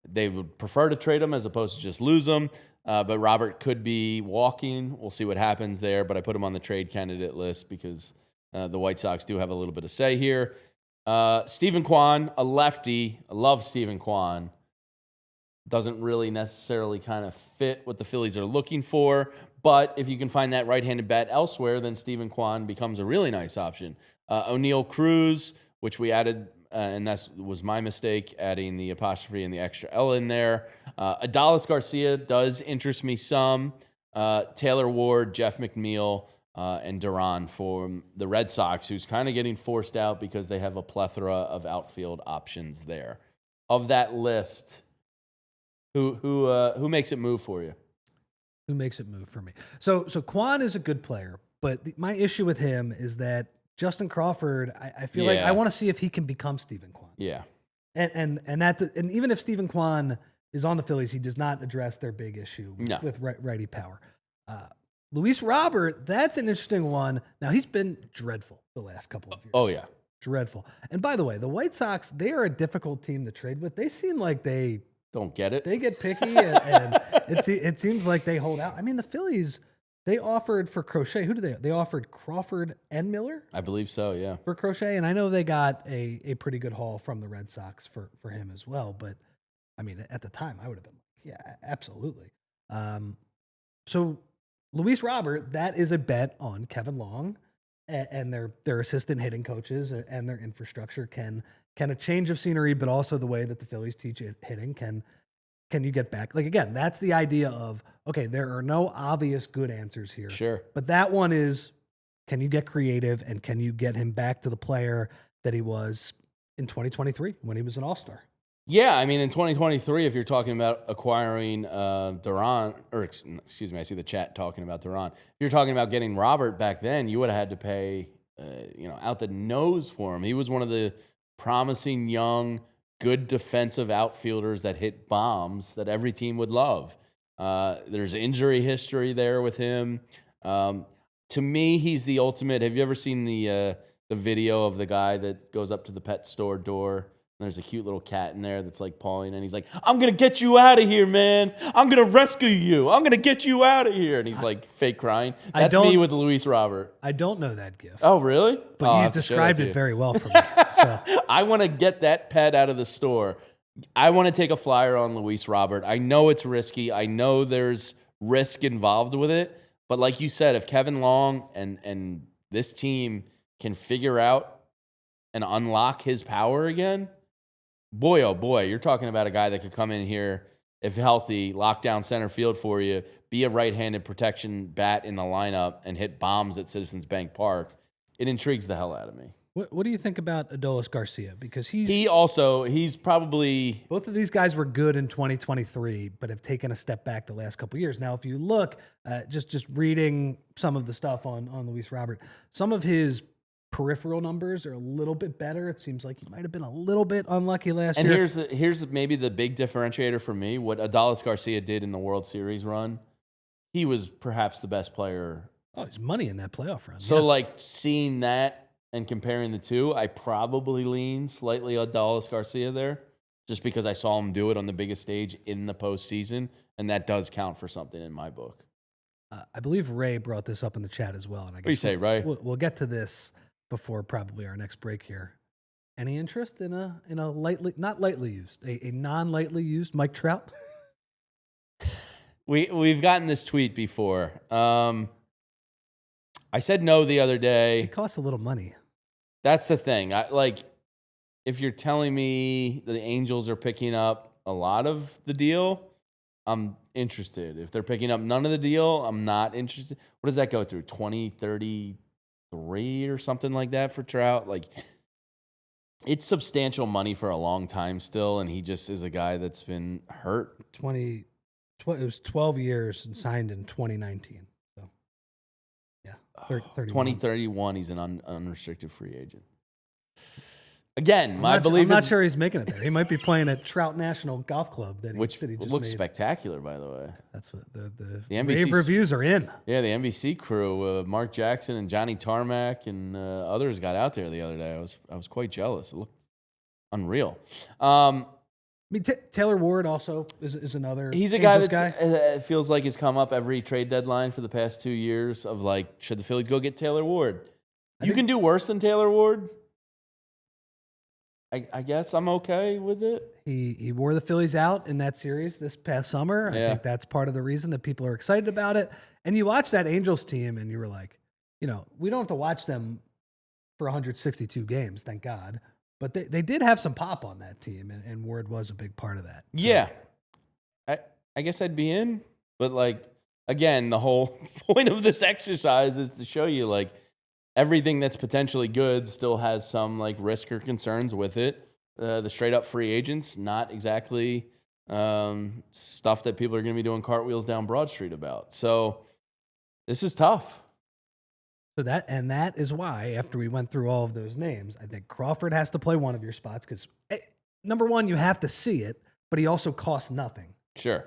They would prefer to trade him as opposed to just lose him. But Robert could be walking. We'll see what happens there. But I put him on the trade candidate list because the White Sox do have a little bit of say here. Stephen Kwan, a lefty. I love Stephen Kwan. Doesn't really necessarily kind of fit what the Phillies are looking for. But if you can find that right-handed bat elsewhere, then Stephen Kwan becomes a really nice option. O'Neill Cruz, which we added, and that was my mistake, adding the apostrophe and the extra L in there. Adolis Garcia does interest me some. Taylor Ward, Jeff McNeil, and Duran from the Red Sox, who's kind of getting forced out because they have a plethora of outfield options there. Of that list, who makes it move for you? Who makes it move for me? So Kwan is a good player, but my issue with him is that Justin Crawford, I feel like I want to see if he can become Stephen Kwan. Yeah. And even if Stephen Kwan is on the Phillies, he does not address their big issue with righty power. Luis Robert, that's an interesting one. Now, he's been dreadful the last couple of years. Oh, yeah. Dreadful. And by the way, the White Sox, they are a difficult team to trade with. They seem like they don't get it. They get picky, and it seems like they hold out. I mean, the Phillies, they offered for Crochet. Who did they offered Crawford and Miller? I believe so, yeah. For Crochet, and I know they got a pretty good haul from the Red Sox for him as well. But I mean, at the time, I would have been like, yeah, absolutely. So Luis Robert, that is a bet on Kevin Long and their assistant hitting coaches and their infrastructure. Can a change of scenery, but also the way that the Phillies teach hitting, can you get back? Like, again, that's the idea of, okay, there are no obvious good answers here. Sure. But that one is, can you get creative and can you get him back to the player that he was in 2023 when he was an all-star? Yeah, I mean, in 2023, if you're talking about acquiring Duran, or excuse me, I see the chat talking about Duran. If you're talking about getting Robert back then, you would have had to pay, out the nose for him. He was one of the promising young, good defensive outfielders that hit bombs that every team would love. There's injury history there with him. To me, he's the ultimate. Have you ever seen the video of the guy that goes up to the pet store door? There's a cute little cat in there that's like pawing, and he's like, "I'm gonna get you out of here, man. I'm gonna rescue you. I'm gonna get you out of here." And he's like fake crying. That's me with Luis Robert. I don't know that gift. Oh, really? But you described it very well for me. So I want to get that pet out of the store. I want to take a flyer on Luis Robert. I know it's risky. I know there's risk involved with it. But like you said, if Kevin Long and this team can figure out and unlock his power again, boy, oh boy, you're talking about a guy that could come in here, if healthy, lock down center field for you, be a right-handed protection bat in the lineup, and hit bombs at Citizens Bank Park. It intrigues the hell out of me. What do you think about Adolis Garcia? Because he's probably... Both of these guys were good in 2023, but have taken a step back the last couple of years. Now, if you look, just reading some of the stuff on Luis Robert, some of his peripheral numbers are a little bit better. It seems like he might have been a little bit unlucky last year. And here's maybe the big differentiator for me. What Adolis Garcia did in the World Series run, he was perhaps the best player. Oh, he's money in that playoff run. So, seeing that and comparing the two, I probably lean slightly Adolis Garcia there, just because I saw him do it on the biggest stage in the postseason, and that does count for something in my book. I believe Ray brought this up in the chat as well. And I guess what do you say, Ray? We'll get to this before probably our next break here. Any interest in a not lightly used, a non-lightly used Mike Trout? We've gotten this tweet before. I said no the other day. It costs a little money. That's the thing. If you're telling me the Angels are picking up a lot of the deal, I'm interested. If they're picking up none of the deal, I'm not interested. What does that go through? 2033 or something like that for Trout? It's substantial money for a long time still, and he just is a guy that's been hurt. It was 12 years and signed in 2019. So, yeah, 2031, he's an unrestricted free agent. Again, I'm not sure he's making it there. He might be playing at Trout National Golf Club which just looks made. Spectacular, by the way. That's what the NBC rave reviews are in. Yeah, the NBC crew, Mark Jackson and Johnny Tarmac and others got out there the other day. I was quite jealous. It looked unreal. Taylor Ward also is another. He's a guy that feels like has come up every trade deadline for the past 2 years of should the Phillies go get Taylor Ward? You can do worse than Taylor Ward. I guess I'm okay with it. He wore the Phillies out in that series this past summer. Yeah. I think that's part of the reason that people are excited about it. And you watch that Angels team and you were like, we don't have to watch them for 162 games, thank God. But they did have some pop on that team, and Ward was a big part of that. So. Yeah. I guess I'd be in. But, again, the whole point of this exercise is to show you, everything that's potentially good still has some, risk or concerns with it. The straight-up free agents, not exactly stuff that people are going to be doing cartwheels down Broad Street about. So this is tough. So that is why, after we went through all of those names, I think Crawford has to play one of your spots because, number one, you have to see it, but he also costs nothing. Sure.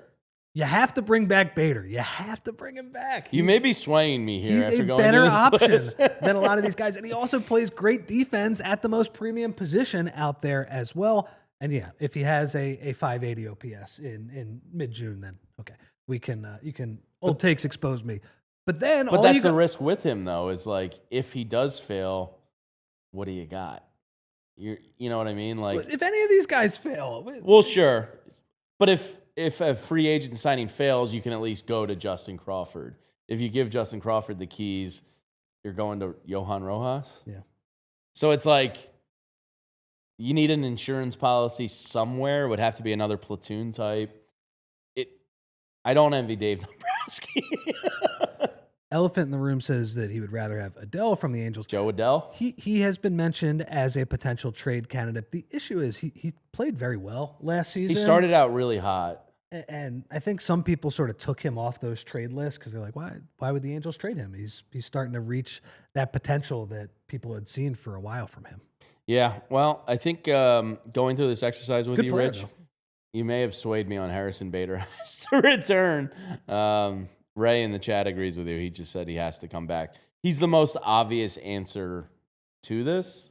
You have to bring back Bader. You have to bring him back. You may be swaying me here. He's after a going better through this option list. than a lot of these guys. And he also plays great defense at the most premium position out there as well. And yeah, if he has a 580 OPS in mid-June, then okay, you can old takes expose me. But that's the risk with him, though, is if he does fail, what do you got? You know what I mean? If any of these guys fail, well, sure. But if a free agent signing fails, you can at least go to Justin Crawford. If you give Justin Crawford the keys, you're going to Johan Rojas. Yeah. So it's you need an insurance policy somewhere. It would have to be another platoon type. I don't envy Dave Dombrowski. Elephant in the Room says that he would rather have Adele from the Angels. Joe Adele? He has been mentioned as a potential trade candidate. The issue is he played very well last season. He started out really hot. And I think some people sort of took him off those trade lists because they're like, why would the Angels trade him? He's starting to reach that potential that people had seen for a while from him. Yeah, well, I think going through this exercise with Good you, player, Rich, though. you may have swayed me on Harrison Bader has to return. Ray in the chat agrees with you. He just said he has to come back. He's the most obvious answer to this.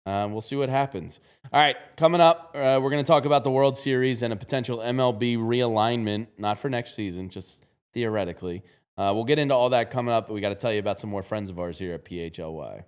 We'll see what happens. All right, coming up, we're going to talk about the World Series and a potential MLB realignment, not for next season, just theoretically. We'll get into all that coming up, but we got to tell you about some more friends of ours here at PHLY.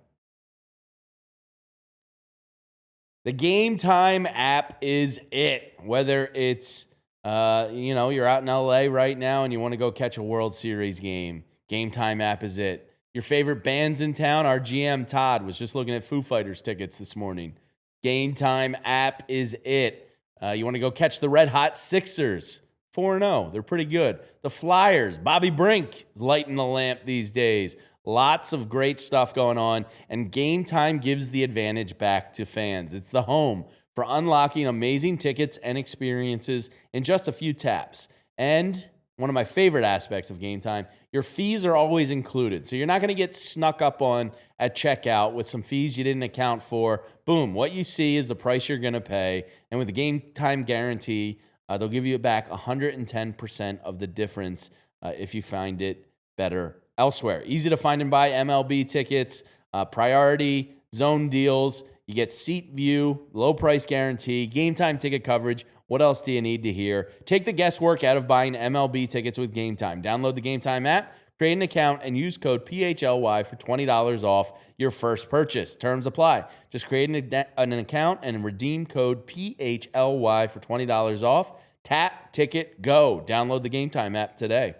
The Game Time app is it. Whether it's, you're out in LA right now and you want to go catch a World Series game, Game Time app is it. Your favorite bands in town, our GM Todd was just looking at Foo Fighters tickets this morning. Game Time app is it. You want to go catch the Red Hot Sixers, 4-0. They're pretty good. The Flyers, Bobby Brink is lighting the lamp these days. Lots of great stuff going on, and Game Time gives the advantage back to fans. It's the home for unlocking amazing tickets and experiences in just a few taps. And one of my favorite aspects of Game Time, your fees are always included. So you're not going to get snuck up on at checkout with some fees you didn't account for. Boom, what you see is the price you're going to pay. And with the Game Time guarantee, they'll give you back 110% of the difference if you find it better elsewhere. Easy to find and buy MLB tickets, priority, zone deals. You get seat view, low price guarantee, Game Time ticket coverage. What else do you need to hear? Take the guesswork out of buying MLB tickets with Game Time. Download the Game Time app, create an account, and use code PHLY for $20 off your first purchase. Terms apply. Just create an account and redeem code PHLY for $20 off. Tap, ticket, go. Download the Game Time app today.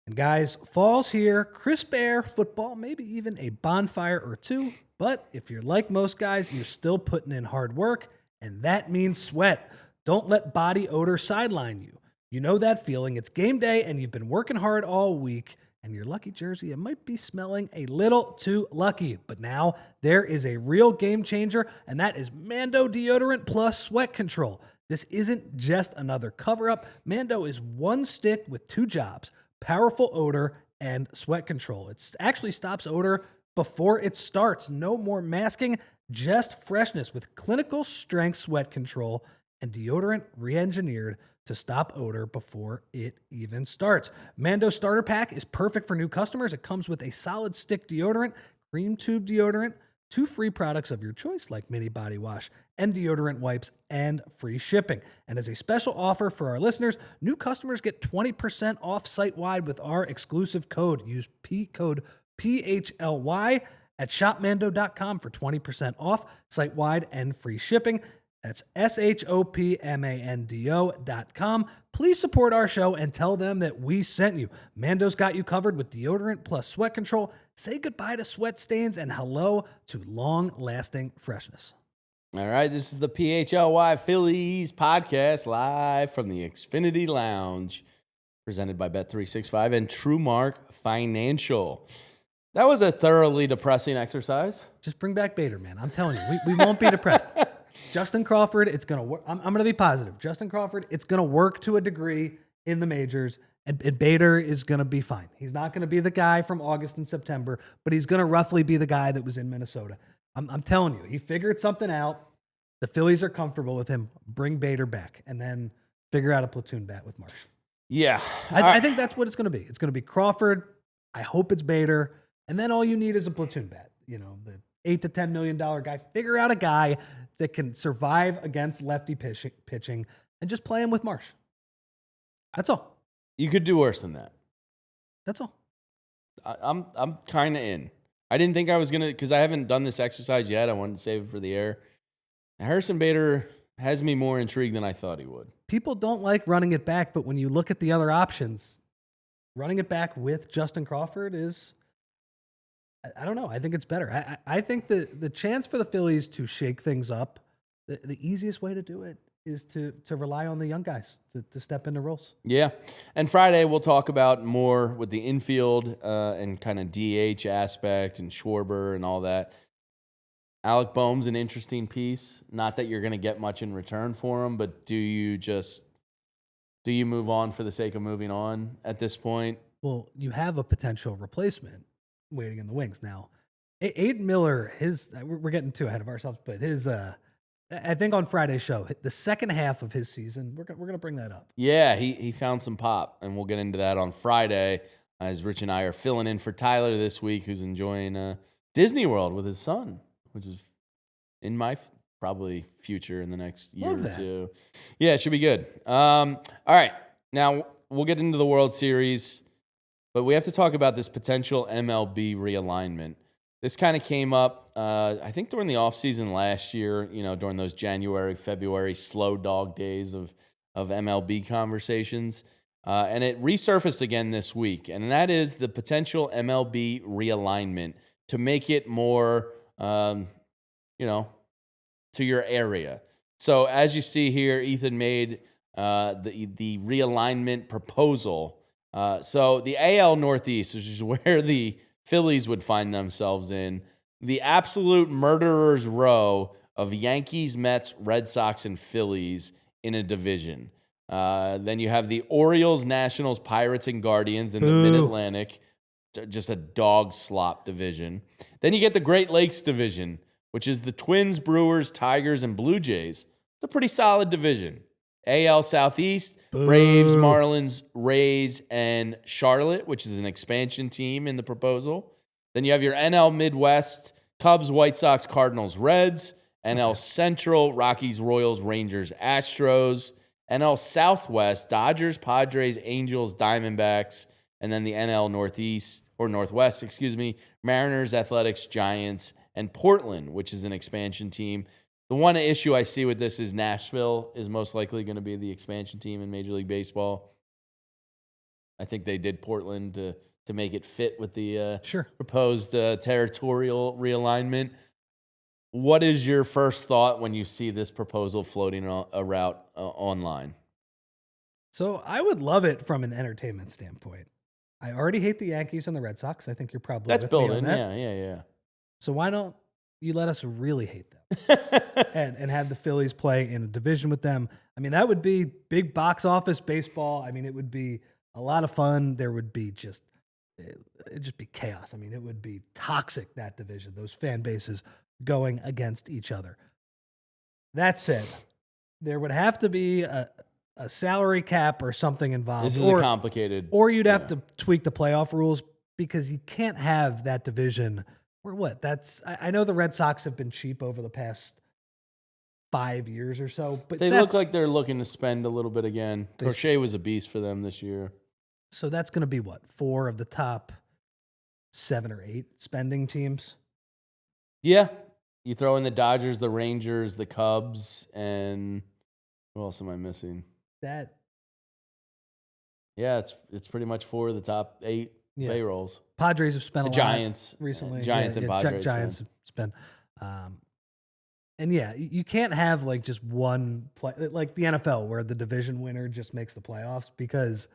And guys, fall's here, crisp air, football, maybe even a bonfire or two. But if you're like most guys, you're still putting in hard work, and that means sweat. Don't let body odor sideline you. You know that feeling. It's game day, and you've been working hard all week, and your lucky jersey, it might be smelling a little too lucky. But now there is a real game changer, and that is Mando Deodorant Plus Sweat Control. This isn't just another cover-up. Mando is one stick with two jobs: powerful odor and sweat control. It actually stops odor before it starts. No more masking, just freshness with clinical strength sweat control and deodorant re-engineered to stop odor before it even starts. Mando Starter Pack is perfect for new customers. It comes with a solid stick deodorant, cream tube deodorant, 2 free products of your choice like mini body wash and deodorant wipes, and free shipping. And as a special offer for our listeners, new customers get 20% off site-wide with our exclusive code. Use code PHLY at shopmando.com for 20% off site-wide and free shipping. That's shopmando.com. Please support our show and tell them that we sent you. Mando's got you covered with deodorant plus sweat control. Say goodbye to sweat stains and hello to long-lasting freshness. All right, this is the PHLY Phillies Podcast, live from the Xfinity Lounge, presented by Bet365 and TrueMark Financial. That was a thoroughly depressing exercise. Just bring back Bader, man. I'm telling you, we won't be depressed. Justin Crawford, it's going to work. I'm going to be positive. Justin Crawford, it's going to work to a degree in the majors, and Bader is going to be fine. He's not going to be the guy from August and September, but he's going to roughly be the guy that was in Minnesota. I'm telling you, he figured something out. The Phillies are comfortable with him. Bring Bader back, and then figure out a platoon bat with Marsh. Yeah. I think that's what it's going to be. It's going to be Crawford. I hope it's Bader. And then all you need is a platoon bat. You know, the $8 to $10 million guy. Figure out a guy that can survive against lefty pitching and just play him with Marsh. That's all. You could do worse than that. That's all. I'm kind of in. I didn't think I was going to, because I haven't done this exercise yet. I wanted to save it for the air. Harrison Bader has me more intrigued than I thought he would. People don't like running it back, but when you look at the other options, running it back with Justin Crawford is, I don't know. I think it's better. I think the chance for the Phillies to shake things up, the easiest way to do it is to rely on the young guys to step into roles. Yeah. And Friday, we'll talk about more with the infield and kind of DH aspect and Schwarber and all that. Alec Boehm's an interesting piece. Not that you're going to get much in return for him, but do you move on for the sake of moving on at this point? Well, you have a potential replacement waiting in the wings now. Aiden Miller, we're getting too ahead of ourselves, but I think on Friday's show, the second half of his season, we're gonna bring that up. Yeah, he found some pop, and we'll get into that on Friday as Rich and I are filling in for Tyler this week, who's enjoying Disney World with his son, which is in my probably future in the next year or two. Yeah, it should be good. All right, now we'll get into the World Series, but we have to talk about this potential MLB realignment. This kind of came up, I think, during the offseason last year, during those January, February slow dog days of MLB conversations. And it resurfaced again this week. And that is the potential MLB realignment to make it more, to your area. So as you see here, Ethan made the realignment proposal. So the AL Northeast, which is where the Phillies would find themselves in, the absolute murderer's row of Yankees, Mets, Red Sox, and Phillies in a division. Then you have the Orioles, Nationals, Pirates, and Guardians in the Mid-Atlantic, just a dog slop division. Then you get the Great Lakes division, which is the Twins, Brewers, Tigers, and Blue Jays. It's a pretty solid division. AL Southeast, Braves, Marlins, Rays, and Charlotte, which is an expansion team in the proposal. Then you have your NL Midwest, Cubs, White Sox, Cardinals, Reds. NL Central, Rockies, Royals, Rangers, Astros. NL Southwest, Dodgers, Padres, Angels, Diamondbacks. And then the NL Northwest, Mariners, Athletics, Giants, and Portland, which is an expansion team. The one issue I see with this is Nashville is most likely going to be the expansion team in Major League Baseball. I think they did Portland to make it fit with the proposed territorial realignment. What is your first thought when you see this proposal floating around online? So I would love it from an entertainment standpoint. I already hate the Yankees and the Red Sox. I think you're probably that's with built me on in. that. Yeah. So why don't you let us really hate them and have the Phillies play in a division with them? I mean, that would be big box office baseball. I mean, it would be a lot of fun. There would be it'd just be chaos. I mean, it would be toxic, that division, those fan bases going against each other. That said, there would have to be a salary cap or something involved. This is complicated. Or you'd have to tweak the playoff rules, because you can't have that division. I know the Red Sox have been cheap over the past 5 years or so, but they look like they're looking to spend a little bit again. Crochet was a beast for them this year. So that's going to be 4 of the top 7 or 8 spending teams? Yeah. You throw in the Dodgers, the Rangers, the Cubs, and who else am I missing? Yeah, it's pretty much 4 of the top 8 payrolls. Padres have spent Giants recently. Giants and Padres. Giants have spent. And you can't have just one play like the NFL where the division winner just makes the playoffs, because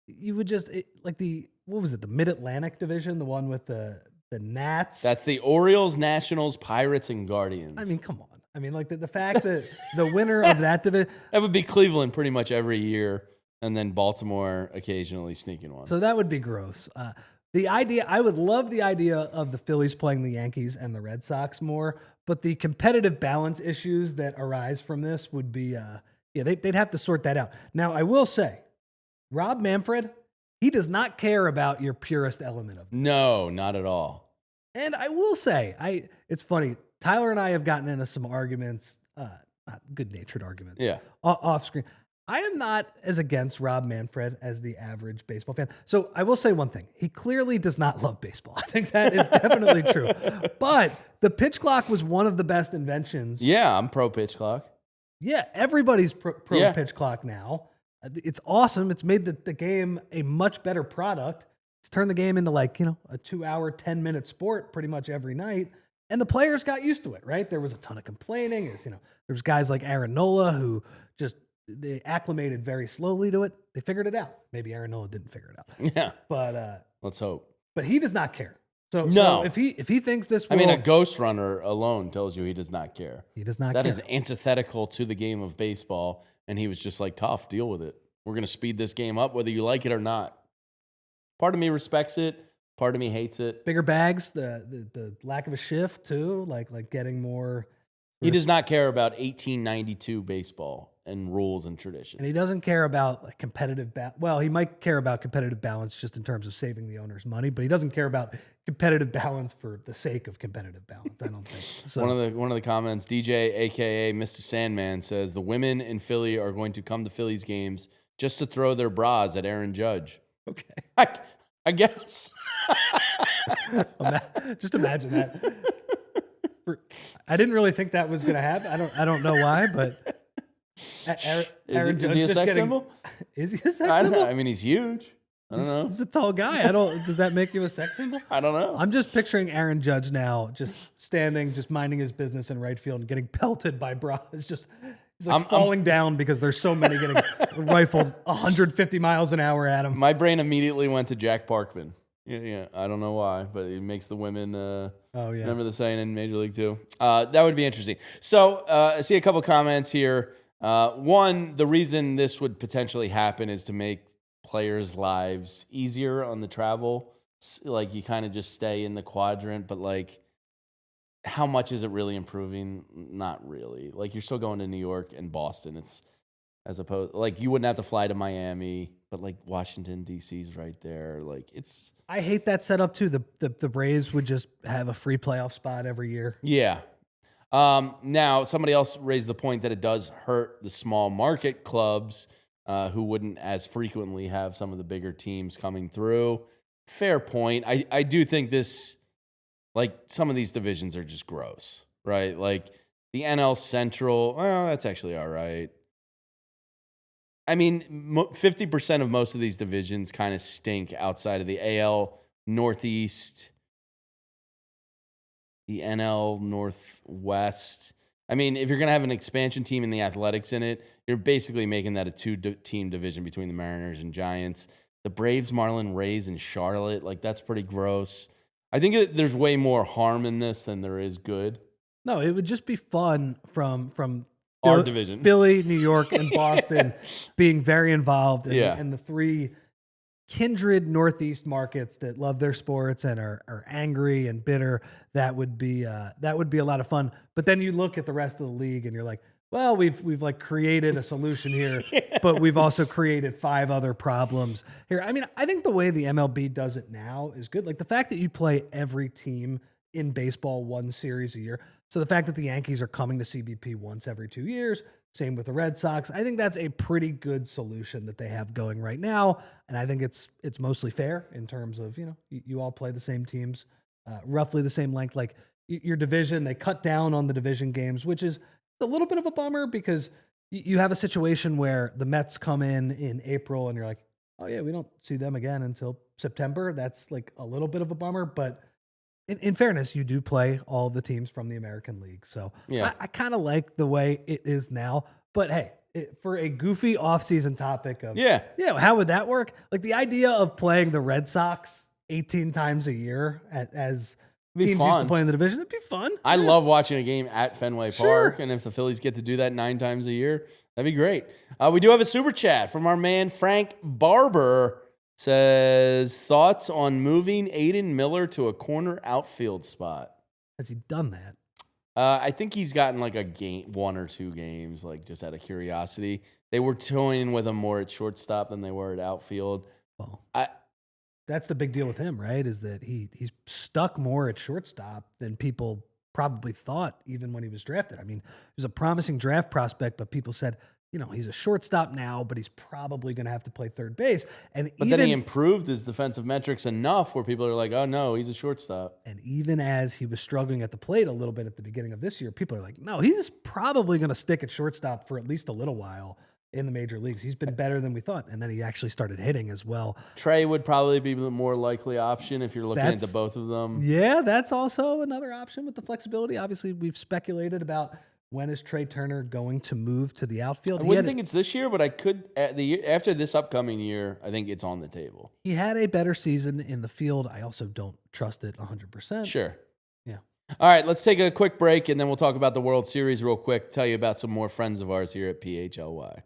you would the Mid-Atlantic division, the one with the Nats. That's the Orioles, Nationals, Pirates, and Guardians. I mean, come on. I mean, the fact that the winner of that division, that would be Cleveland pretty much every year, and then Baltimore occasionally sneaking one. So that would be gross. I would love the idea of the Phillies playing the Yankees and the Red Sox more, but the competitive balance issues that arise from this would be, they'd have to sort that out. Now, I will say, Rob Manfred, he does not care about your purest element of this. No, not at all. And I will say, it's funny, Tyler and I have gotten into some arguments, not good-natured arguments, off screen. I am not as against Rob Manfred as the average baseball fan. So I will say one thing. He clearly does not love baseball. I think that is definitely true. But the pitch clock was one of the best inventions. Yeah, I'm pro pitch clock. Yeah, everybody's pro pitch clock now. It's awesome. It's made the game a much better product. It's turned the game into a 2-hour, 10-minute sport pretty much every night. And the players got used to it, right? There was a ton of complaining. There was guys like Aaron Nola who just they acclimated very slowly to it. They figured it out. Maybe Aaron Nola didn't figure it out. Yeah. But let's hope. But he does not care. So if he thinks this will, I mean, a ghost runner alone tells you he does not care. He does not care. That is antithetical to the game of baseball. And he was just like, tough, deal with it. We're going to speed this game up, whether you like it or not. Part of me respects it. Part of me hates it. Bigger bags, the lack of a shift too, like getting more. He does not care about 1892 baseball and rules and tradition. And he doesn't care about like competitive well, he might care about competitive balance just in terms of saving the owner's money, but he doesn't care about competitive balance for the sake of competitive balance. I don't think. So one of the comments, DJ aka Mr. Sandman says the women in Philly are going to come to Phillies games just to throw their bras at Aaron Judge. Okay. I guess. Just imagine that. I didn't really think that was going to happen. I don't know why, but Is he a sex symbol? Is he a sex symbol? I mean, he's huge. I don't know. He's a tall guy. Does that make you a sex symbol? I don't know. I'm just picturing Aaron Judge now, just standing, just minding his business in right field and getting pelted by bras. He's like falling down because there's so many getting rifled 150 miles an hour at him. My brain immediately went to Jack Parkman. Yeah, I don't know why, but it makes the women. Remember the saying in Major League 2? That would be interesting. So I see a couple comments here. One, the reason this would potentially happen is to make players' lives easier on the travel. Like you kind of just stay in the quadrant, but like, how much is it really improving? Not really. Like you're still going to New York and Boston. It's as opposed like you wouldn't have to fly to Miami, but like Washington D.C. is right there. Like it's. I hate that setup too. The Braves would just have a free playoff spot every year. Yeah. Now somebody else raised the point that it does hurt the small market clubs who wouldn't as frequently have some of the bigger teams coming through. Fair point. I do think this, like some of these divisions are just gross, right? Like the NL Central, well, that's actually all right. I mean, 50% of most of these divisions kind of stink outside of the AL Northeast, the NL Northwest. I mean, if you're going to have an expansion team and the Athletics in it, you're basically making that a two-team division between the Mariners and Giants. The Braves, Marlins, Rays, and Charlotte, like that's pretty gross. I think there's way more harm in this than there is good. No, it would just be fun from our division. Philly, New York, and Boston being very involved in the three kindred Northeast markets that love their sports and are angry and bitter. That would be a lot of fun. But then you look at the rest of the league and you're like, well, we've like created a solution here, but we've also created 5 other problems here. I mean, I think the way the MLB does it now is good. Like the fact that you play every team in baseball one series a year. So the fact that the Yankees are coming to CBP once every 2 years, same with the Red Sox, I think that's a pretty good solution that they have going right now. And I think it's mostly fair in terms of, you all play the same teams, roughly the same length. Like your division, they cut down on the division games, which is a little bit of a bummer because you have a situation where the Mets come in April and you're like, oh yeah, we don't see them again until September. That's like a little bit of a bummer, but in fairness, you do play all the teams from the American League. So yeah. I kind of like the way it is now. But hey, for a goofy offseason topic of, how would that work? Like the idea of playing the Red Sox 18 times a year as teams used to play in the division, it'd be fun. I love watching a game at Fenway Park. And if the Phillies get to do that 9 times a year, that'd be great. We do have a super chat from our man, Frank Barber. Says, thoughts on moving Aiden Miller to a corner outfield spot? Has he done that? I think he's gotten like a game, 1 or 2 games, like just out of curiosity. They were toying with him more at shortstop than they were at outfield. Well, that's the big deal with him, right? Is that he's stuck more at shortstop than people probably thought even when he was drafted. I mean, he was a promising draft prospect, but people said, he's a shortstop now, but he's probably going to have to play third base. But then he improved his defensive metrics enough where people are like, oh, no, he's a shortstop. And even as he was struggling at the plate a little bit at the beginning of this year, people are like, no, he's probably going to stick at shortstop for at least a little while. in the major leagues. He's been better than we thought, and then he actually started hitting as well. Trey would probably be the more likely option if you're looking into That's- both of them. Yeah, that's also another option with the flexibility. Obviously, we've speculated about when is Trey Turner going to move to the outfield. I wouldn't think it's this year, but I could after this upcoming year. I think it's on the table. He had a better season in the field. I also don't trust it 100%. Sure. Yeah. All right, let's take a quick break, and then we'll talk about the World Series real quick. Tell you about some more friends of ours here at PHLY.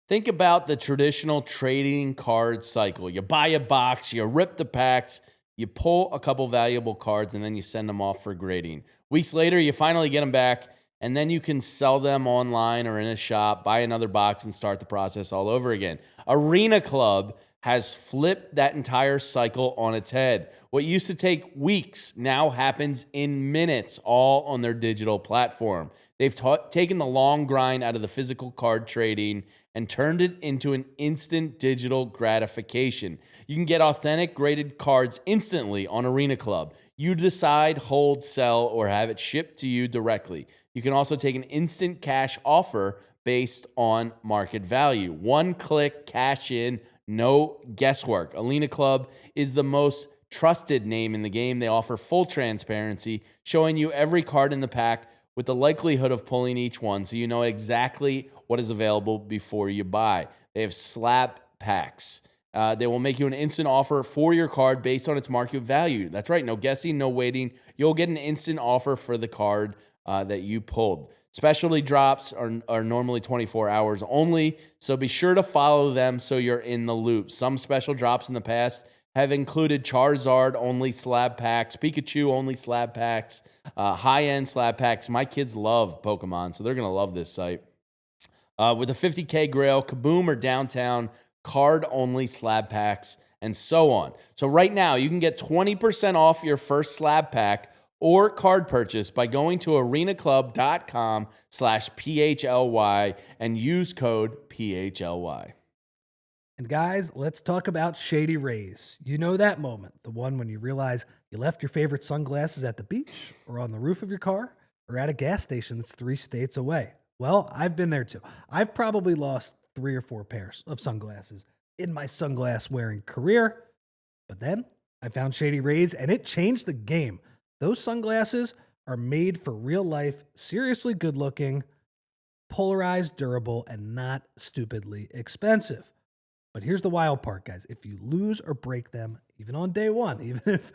Think about the traditional trading card cycle. You buy a box, you rip the packs, you pull a couple valuable cards, and then you send them off for grading. Weeks later, you finally get them back, and then you can sell them online or in a shop, buy another box, and start the process all over again. Arena Club has flipped that entire cycle on its head. What used to take weeks now happens in minutes, all on their digital platform. They've taken the long grind out of the physical card trading and turned it into an instant digital gratification. You can get authentic graded cards instantly on Arena Club. You decide, hold, sell, or have it shipped to you directly. You can also take an instant cash offer based on market value. One click, cash in, no guesswork. Arena Club is the most trusted name in the game. They offer full transparency, showing you every card in the pack with the likelihood of pulling each one so you know exactly what is available before you buy. They have slab packs. They will make you an instant offer for your card based on its market value. That's right, no guessing, no waiting. You'll get an instant offer for the card that you pulled. Specialty drops are normally 24 hours only, so be sure to follow them so you're in the loop. Some special drops in the past have included Charizard-only slab packs, Pikachu-only slab packs, high-end slab packs. My kids love Pokemon, so they're going to love this site. With a 50K Grail, Kaboom, or Downtown, card-only slab packs, and so on. So right now, you can get 20% off your first slab pack or card purchase by going to arenaclub.com/PHLY and use code PHLY. And guys, let's talk about Shady Rays. You know that moment, the one when you realize you left your favorite sunglasses at the beach or on the roof of your car or at a gas station that's 3 states away. Well, I've been there too. I've probably lost 3 or 4 pairs of sunglasses in my sunglass wearing career. But then I found Shady Rays and it changed the game. Those sunglasses are made for real life, seriously good looking, polarized, durable, and not stupidly expensive. But here's the wild part, guys. If you lose or break them, even on day one, even if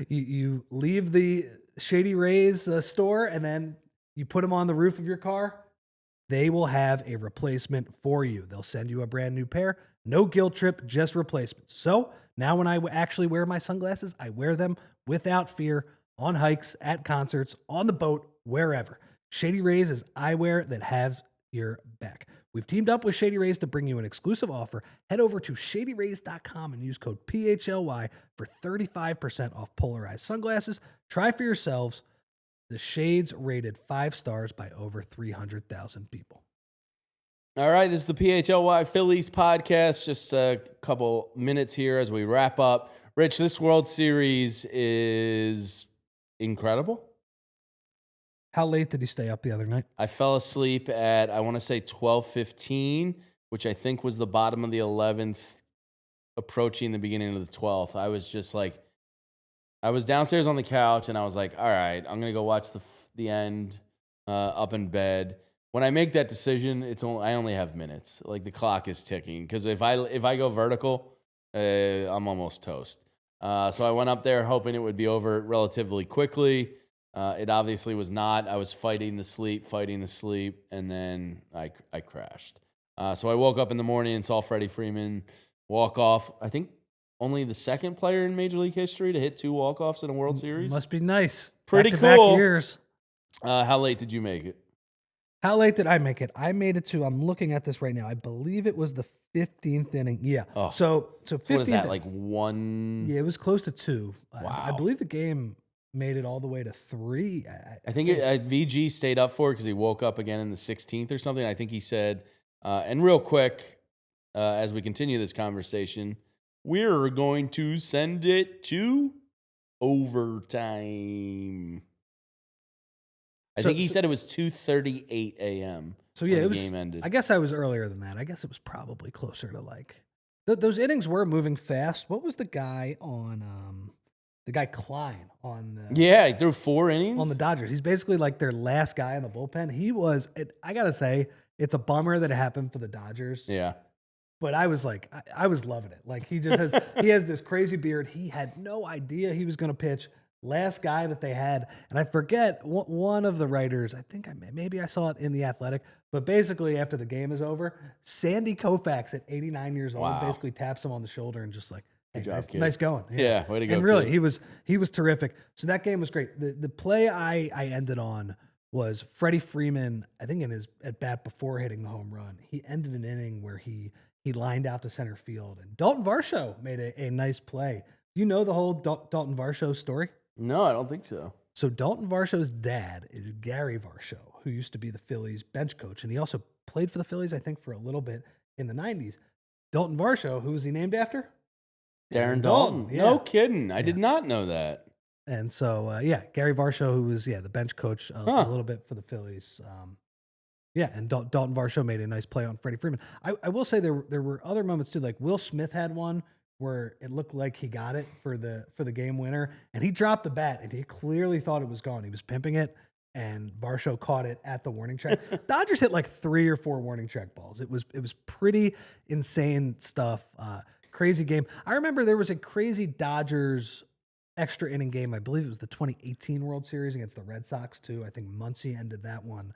you leave the Shady Rays store and then you put them on the roof of your car, they will have a replacement for you. They'll send you a brand new pair. No guilt trip, just replacements. So now when I actually wear my sunglasses, I wear them without fear on hikes, at concerts, on the boat, wherever. Shady Rays is eyewear that has your back. We've teamed up with Shady Rays to bring you an exclusive offer. Head over to shadyrays.com and use code PHLY for 35% off polarized sunglasses. Try for yourselves. The shades rated 5 stars by over 300,000 people. All right, this is the PHLY Phillies Podcast. Just a couple minutes here as we wrap up. Rich, this World Series is incredible. How late did you stay up the other night? I fell asleep at, I want to say 12:15, which I think was the bottom of the 11th, approaching the beginning of the 12th. I was just like, I was downstairs on the couch, and I was like, all right, I'm going to go watch the end up in bed. When I make that decision, I only have minutes. Like, the clock is ticking, because if I go vertical, I'm almost toast. So I went up there hoping it would be over relatively quickly. It obviously was not. I was fighting the sleep, and then I crashed. So I woke up in the morning and saw Freddie Freeman walk off. I think only the second player in Major League history to hit 2 walk-offs in a World Series. Must be nice. Pretty Back-to-back cool. years. How late did you make it? How late did I make it? I made it to, I'm looking at this right now, I believe it was the 15th inning. Yeah. Oh. So 15th. What is that, like 1? Yeah, it was close to 2. Wow. I believe the game made it all the way to 3. I think VG stayed up for it because he woke up again in the 16th or something. I think he said, and real quick, as we continue this conversation, we're going to send it to overtime. I think he said it was 2:38 a.m. So yeah, when it the was. game ended. I guess I was earlier than that. I guess it was probably closer to like those innings were moving fast. What was the guy on the guy Klein on Yeah, he threw 4 innings on the Dodgers? He's basically like their last guy in the bullpen. He was. I gotta say, it's a bummer that it happened for the Dodgers. Yeah. But I was like, I was loving it. Like he just has he has this crazy beard. He had no idea he was going to pitch. Last guy that they had, and I forget one of the writers. I think maybe I saw it in The Athletic. But basically, after the game is over, Sandy Koufax at 89 years old basically taps him on the shoulder and just like, "Hey, Good job, nice going." Yeah, way to go. And really, kid. he was terrific. So that game was great. The play I ended on was Freddie Freeman. I think in his at bat before hitting the home run, he ended an inning where he lined out to center field, and Dalton Varsho made a nice play. Do you know the whole Dalton Varsho story? No, I don't think so. So Dalton Varsho's dad is Gary Varsho, who used to be the Phillies bench coach, and he also played for the Phillies, I think, for a little bit in the 90s. Dalton Varsho, who was he named after? Darren Dalton. Yeah. No kidding. I did not know that. And so, Gary Varsho, who was, the bench coach a little bit for the Phillies. And Dalton Varsho made a nice play on Freddie Freeman. I will say there were other moments too. Like Will Smith had one where it looked like he got it for the game winner, and he dropped the bat, and he clearly thought it was gone. He was pimping it, and Varsho caught it at the warning track. Dodgers hit like 3 or 4 warning track balls. It was pretty insane stuff. Crazy game. I remember there was a crazy Dodgers extra inning game. I believe it was the 2018 World Series against the Red Sox too. I think Muncy ended that one.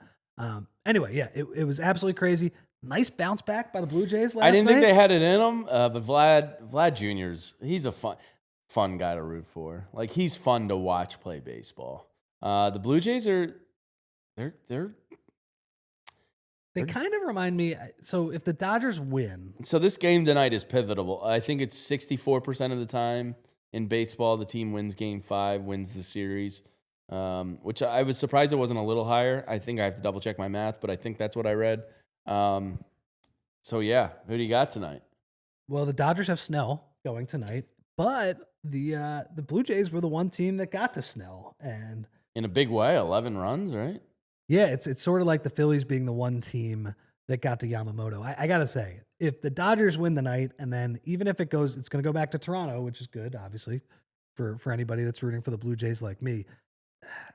Anyway, it was absolutely crazy. Nice bounce back by the Blue Jays last night. I didn't think they had it in them, but Vlad Jr.'s, he's a fun guy to root for. Like, he's fun to watch play baseball. The Blue Jays they kind of remind me. So if the Dodgers win, so this game tonight is pivotal. I think it's 64% of the time in baseball the team wins Game 5, wins the series. Which I was surprised it wasn't a little higher. I think I have to double check my math, but I think that's what I read. So yeah, who do you got tonight? Well, the Dodgers have Snell going tonight, but the Blue Jays were the one team that got to Snell, and in a big way, 11 runs, right? Yeah, it's sort of like the Phillies being the one team that got to Yamamoto. I gotta say, if the Dodgers win the night, and then even if it's going to go back to Toronto, which is good, obviously, for anybody that's rooting for the Blue Jays like me.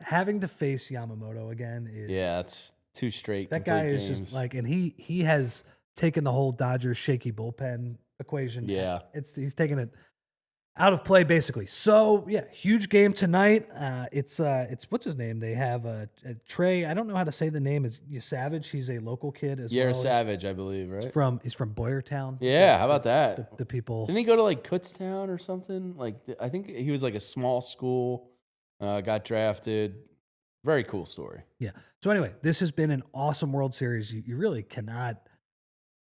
Having to face Yamamoto again is that's 2 straight. That guy is games. just like, and he has taken the whole Dodgers shaky bullpen equation. Yeah, he's taken it out of play basically. So yeah, huge game tonight. It's what's his name? They have Trey. I don't know how to say the name. Is Savage? He's a local kid as well. Savage, I believe, right? He's from Boyertown. Yeah, how about that? The people. Didn't he go to like Kutztown or something? Like I think he was like a small school. Got drafted. Very cool story. Yeah. So anyway, this has been an awesome World Series. You really cannot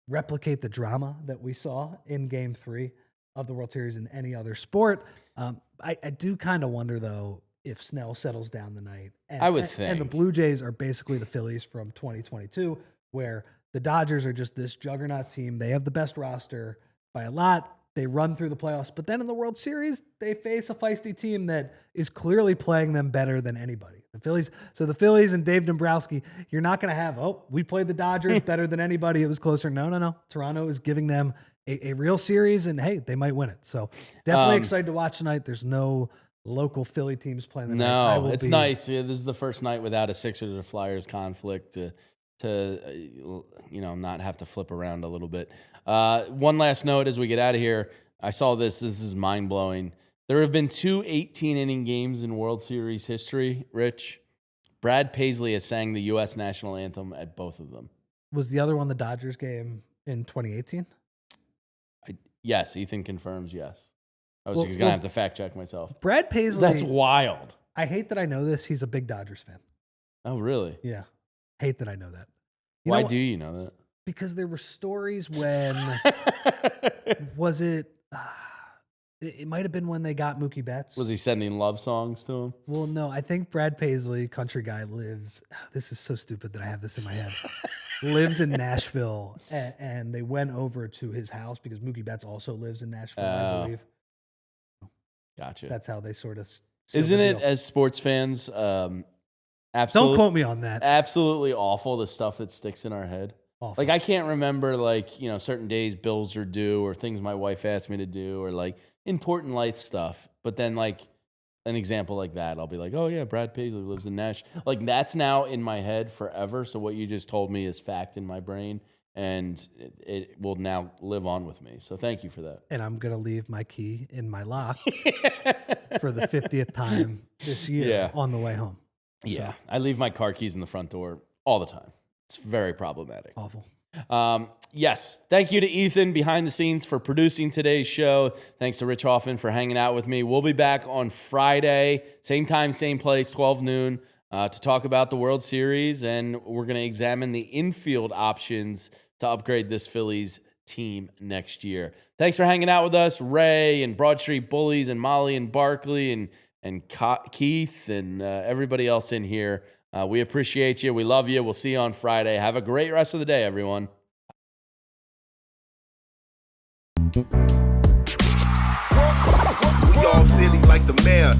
replicate the drama that we saw in Game 3 of the World Series in any other sport. I do kind of wonder, though, if Snell settles down the night. And, I would think. And the Blue Jays are basically the Phillies from 2022, where the Dodgers are just this juggernaut team. They have the best roster by a lot. They run through the playoffs, but then in the World Series, they face a feisty team that is clearly playing them better than anybody. The Phillies and Dave Dombrowski, you're not going to have, we played the Dodgers better than anybody. It was closer. No. Toronto is giving them a real series, and hey, they might win it. So definitely excited to watch tonight. There's no local Philly teams playing the night. No, it's nice. Yeah, this is the first night without a Sixers or Flyers conflict to not have to flip around a little bit. One last note as we get out of here. I saw this. This is mind-blowing. There have been 2 18-inning games in World Series history, Rich. Brad Paisley has sang the U.S. national anthem at both of them. Was the other one the Dodgers game in 2018? Yes, Ethan confirms yes. I was going to have to fact-check myself. Brad Paisley. That's wild. I hate that I know this. He's a big Dodgers fan. Oh, really? Yeah. Hate that I know that. Why do you know that? Because there were stories when was it? It might have been when they got Mookie Betts. Was he sending love songs to him? Well, no. I think Brad Paisley, country guy, lives. This is so stupid that I have this in my head. Lives in Nashville, and they went over to his house because Mookie Betts also lives in Nashville, I believe. Gotcha. That's how they sort of. Isn't it as sports fans? Don't quote me on that. Absolutely awful, the stuff that sticks in our head. Awful. Like, I can't remember, like, you know, certain days bills are due or things my wife asked me to do or, like, important life stuff. But then, like, an example like that, I'll be like, oh, yeah, Brad Paisley lives in Nashville. Like, that's now in my head forever. So what you just told me is fact in my brain, and it will now live on with me. So thank you for that. And I'm going to leave my key in my lock for the 50th time this year on the way home. Yeah, so. I leave my car keys in the front door all the time. It's very problematic. Awful. Yes, thank you to Ethan behind the scenes for producing today's show. Thanks to Rich Hofmann for hanging out with me. We'll be back on Friday, same time, same place, 12 noon, to talk about the World Series, and we're going to examine the infield options to upgrade this Phillies team next year. Thanks for hanging out with us, Ray and Broad Street Bullies and Molly and Barkley and Keith and everybody else in here. We appreciate you. We love you. We'll see you on Friday. Have a great rest of the day, everyone. We all silly like the mayor.